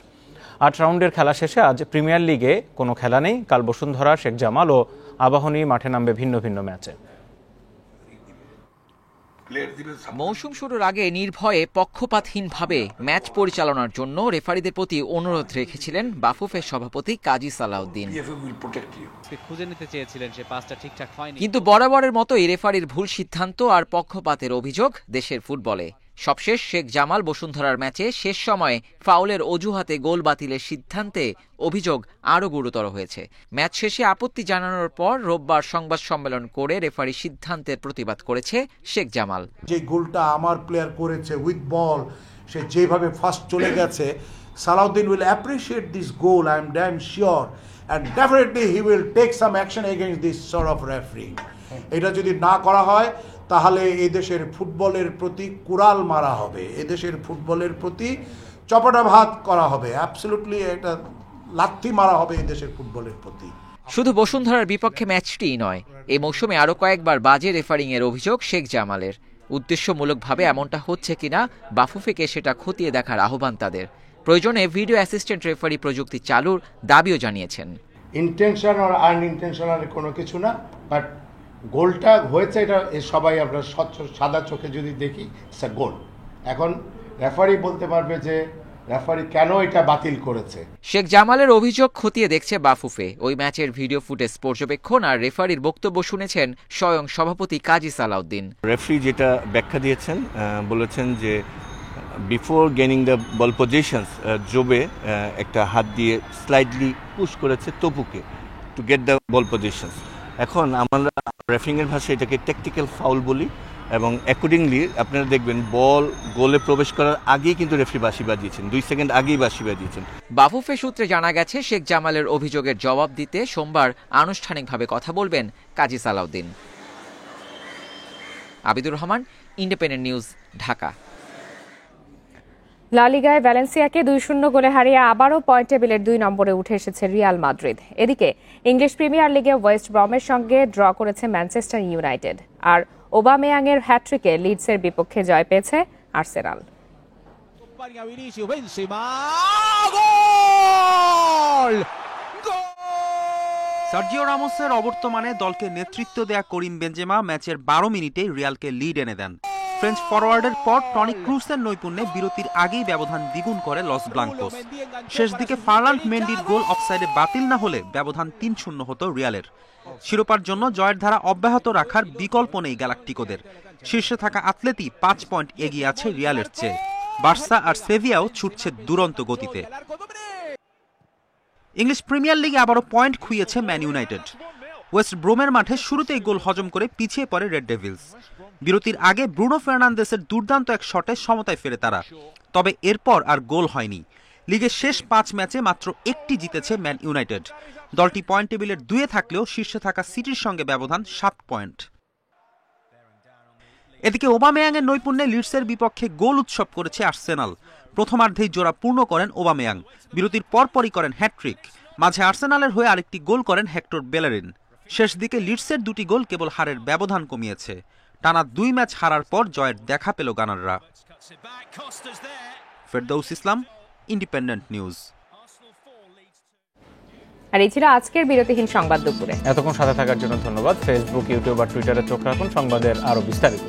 ৮ রাউন্ডের খেলা শেষে আজ প্রিমিয়ার লিগে কোনো খেলা নেই। কাল বসুন্ধরা, শেখ জামাল ও আবাহনী মাঠে নামবে ভিন্ন ভিন্ন ম্যাচে। মৌসুম শুরুর আগে নির্ভয়ে পক্ষপাতহীনভাবে ম্যাচ পরিচালনার জন্য রেফারিদের প্রতি অনুরোধ রেখেছিলেন বাফুফের সভাপতি কাজী সালাউদ্দিন। খুঁজে নিতে চেয়েছিলেন, সে পাসটা ঠিকঠাক হয়নি। কিন্তু বরাবরের মতোই রেফারির ভুল সিদ্ধান্ত আর পক্ষপাতের অভিযোগ দেশের ফুটবলে। সবশেষ শেখ জামাল বসুন্ধরার ম্যাচে শেষ সময়ে ফাউলের অজুহাতে গোল বাতিলের সিদ্ধান্তে অভিযোগ আরও গুরুতর হয়েছে। ম্যাচ শেষে আপত্তি জানানোর পর রোববার সংবাদ সম্মেলন করে রেফারি সিদ্ধান্তের প্রতিবাদ করেছে শেখ জামাল। যে গোলটা আমার প্লেয়ার করেছে উইথ বল, সে যেভাবে ফার্স্ট চলে গেছে, Salauddin will appreciate this goal, I am damn sure, and definitely he will take some action against this sort of refereeing. এটা যদি না করা হয় তাহলে এই দেশের ফুটবলের প্রতি কুড়াল মারা হবে, এদেশের ফুটবলের প্রতি চপাটাঘাত করা হবে, অ্যাবসলিউটলি একটা লাথি মারা হবে এই দেশের ফুটবলের প্রতি। শুধু বসুন্ধরার বিপক্ষে ম্যাচটিই নয়, এই মৌসুমে আরও কয়েকবার বাজে রেফারিংয়ের অভিযোগ শেখ জামালের। উদ্দেশ্যমূলকভাবে এমনটা হচ্ছে কিনা বাফুফেকে সেটা খতিয়ে দেখার আহ্বান তাদের। প্রয়োজনে ভিডিও অ্যাসিস্ট্যান্ট রেফারি প্রযুক্তি চালুর দাবিও জানিয়েছেন। ইন্টেনশন আর আনইনটেনশনাল কোনো কিছু না, বাট গোলটা হয়েছে এটা সবাই আমরা স্বচ্ছ সাদা চোখে যদি দেখি ইটস আ গোল। এখন রেফারি বলতে পারবে যে রেফারি কেন এটা বাতিল করেছে। শেখ জামালের অভিযোগ খতিয়ে দেখছে বাফুফে। ওই ম্যাচের ভিডিও ফুটেজ পর্যবেক্ষণ আর রেফারির বক্তব্য শুনেছেন স্বয়ং সভাপতি কাজী সালাউদ্দিন। রেফারি যেটা ব্যাখ্যা দিয়েছেন, বলেছেন যে before gaining the ball positions, Jobe একটা হাত দিয়ে স্লাইডলি পুশ করেছে তপুকে to get the ball positions. এখন আমরা রেফারিংয়ের ভাষায় এটাকে ট্যাকটিক্যাল ফাউল বলি, এবং অ্যাকর্ডিংলি আপনারা দেখবেন বল গোলে প্রবেশ করার আগেই কিন্তু রেফারি বাঁশি বাজিয়েছেন, 2 সেকেন্ড আগেই বাঁশি বাজিয়েছেন। বাফুফে সূত্রে জানা গেছে শেখ জামালের অভিযোগের জবাব দিতে সোমবার আনুষ্ঠানিকভাবে কথা বলবেন কাজী সালাউদ্দিন। Abidur Rahman, Independent news, Dhaka. লা লিগায় ভ্যালেন্সিয়াকে 2-0 গোলে হারিয়ে আবারও পয়েন্ট টেবিলের 2 নম্বরে উঠে এসেছে রিয়াল মাদ্রিদ। এদিকে ইংলিশ প্রিমিয়ার লিগে ওয়েস্ট ব্রমের সঙ্গে ড্র করেছে ম্যানচেস্টার ইউনাইটেড। আর ওবামেয়াংয়ের হ্যাট্রিকে লিডসের বিপক্ষে জয় পেয়েছে আর্সেনাল। সার্জিও রামোসের অবর্তমানে দলকে নেতৃত্ব দেয়া করিম বেনজেমা ম্যাচের 12 মিনিটেই রিয়ালকে লিড এনে দেন। ফ্রেঞ্চ ফরওয়ার্ডের পর টনি ক্রুসের নৈপুণ্যে বিরতির আগেই ব্যবধান দ্বিগুণ করে লস ব্লাঙ্কোস। শেষ দিকে ফার্লান্ড মেন্ডির গোল অফসাইডে বাতিল না হলে ব্যবধান 3-0 হতো রিয়ালের। শিরোপার জন্য জয়ের ধারা অব্যাহত রাখার বিকল্প নেই গ্যালাক্টিকোদের। শীর্ষে থাকা আতলেতি 5 পয়েন্ট এগিয়ে আছে রিয়ালের চেয়ে। বার্সা আর সেভিয়াও ছুটছে দুরন্ত গতিতে। ইংলিশ প্রিমিয়ার লিগে আবারও পয়েন্ট খুইয়েছে ম্যান ইউনাইটেড। ওয়েস্ট ব্রোমের মাঠে শুরুতেই গোল হজম করে পিছিয়ে পড়ে রেড ডেভিলস। বিরতির আগে ব্রুনো ফার্নান্দেসের দুর্দান্ত এক শটে সমতায় ফেরে তারা, তবে এরপর আর গোল হয়নি। লিগের শেষ 5 ম্যাচে মাত্র একটি জিতেছে ম্যান ইউনাইটেড। দলটি পয়েন্ট টেবিলের 2-এ থাকলেও শীর্ষে থাকা সিটির সঙ্গে ব্যবধান 7 পয়েন্ট। এদিকে ওবামেয়াংয়ের নৈপুণ্যে লিডসের বিপক্ষে গোল উৎসব করেছে আর্সেনাল। প্রথমার্ধেই জোড়া পূর্ণ করেন ওবামেয়াং, বিরতির পরপরই করেন হ্যাটট্রিক। মাঝে আর্সেনালের হয়ে আরেকটি গোল করেন হেক্টর বেলারিন। শেষ দিকে লিডসের 2টি গোল কেবল হারের ব্যবধান কমিয়েছে। টানা 2 ম্যাচ হারার পর জয়ের দেখা পেল গানাররা। ফেরদৌস ইসলাম, ইন্ডিপেন্ডেন্ট নিউজ। আর এই ছিল আজকের বিরতিহীন সংবাদ দুপুরে। এতক্ষণ সাথে থাকার জন্য ধন্যবাদ। ফেসবুক, ইউটিউব আর টুইটারে চোখ রাখুন সংবাদের আরো বিস্তারিত।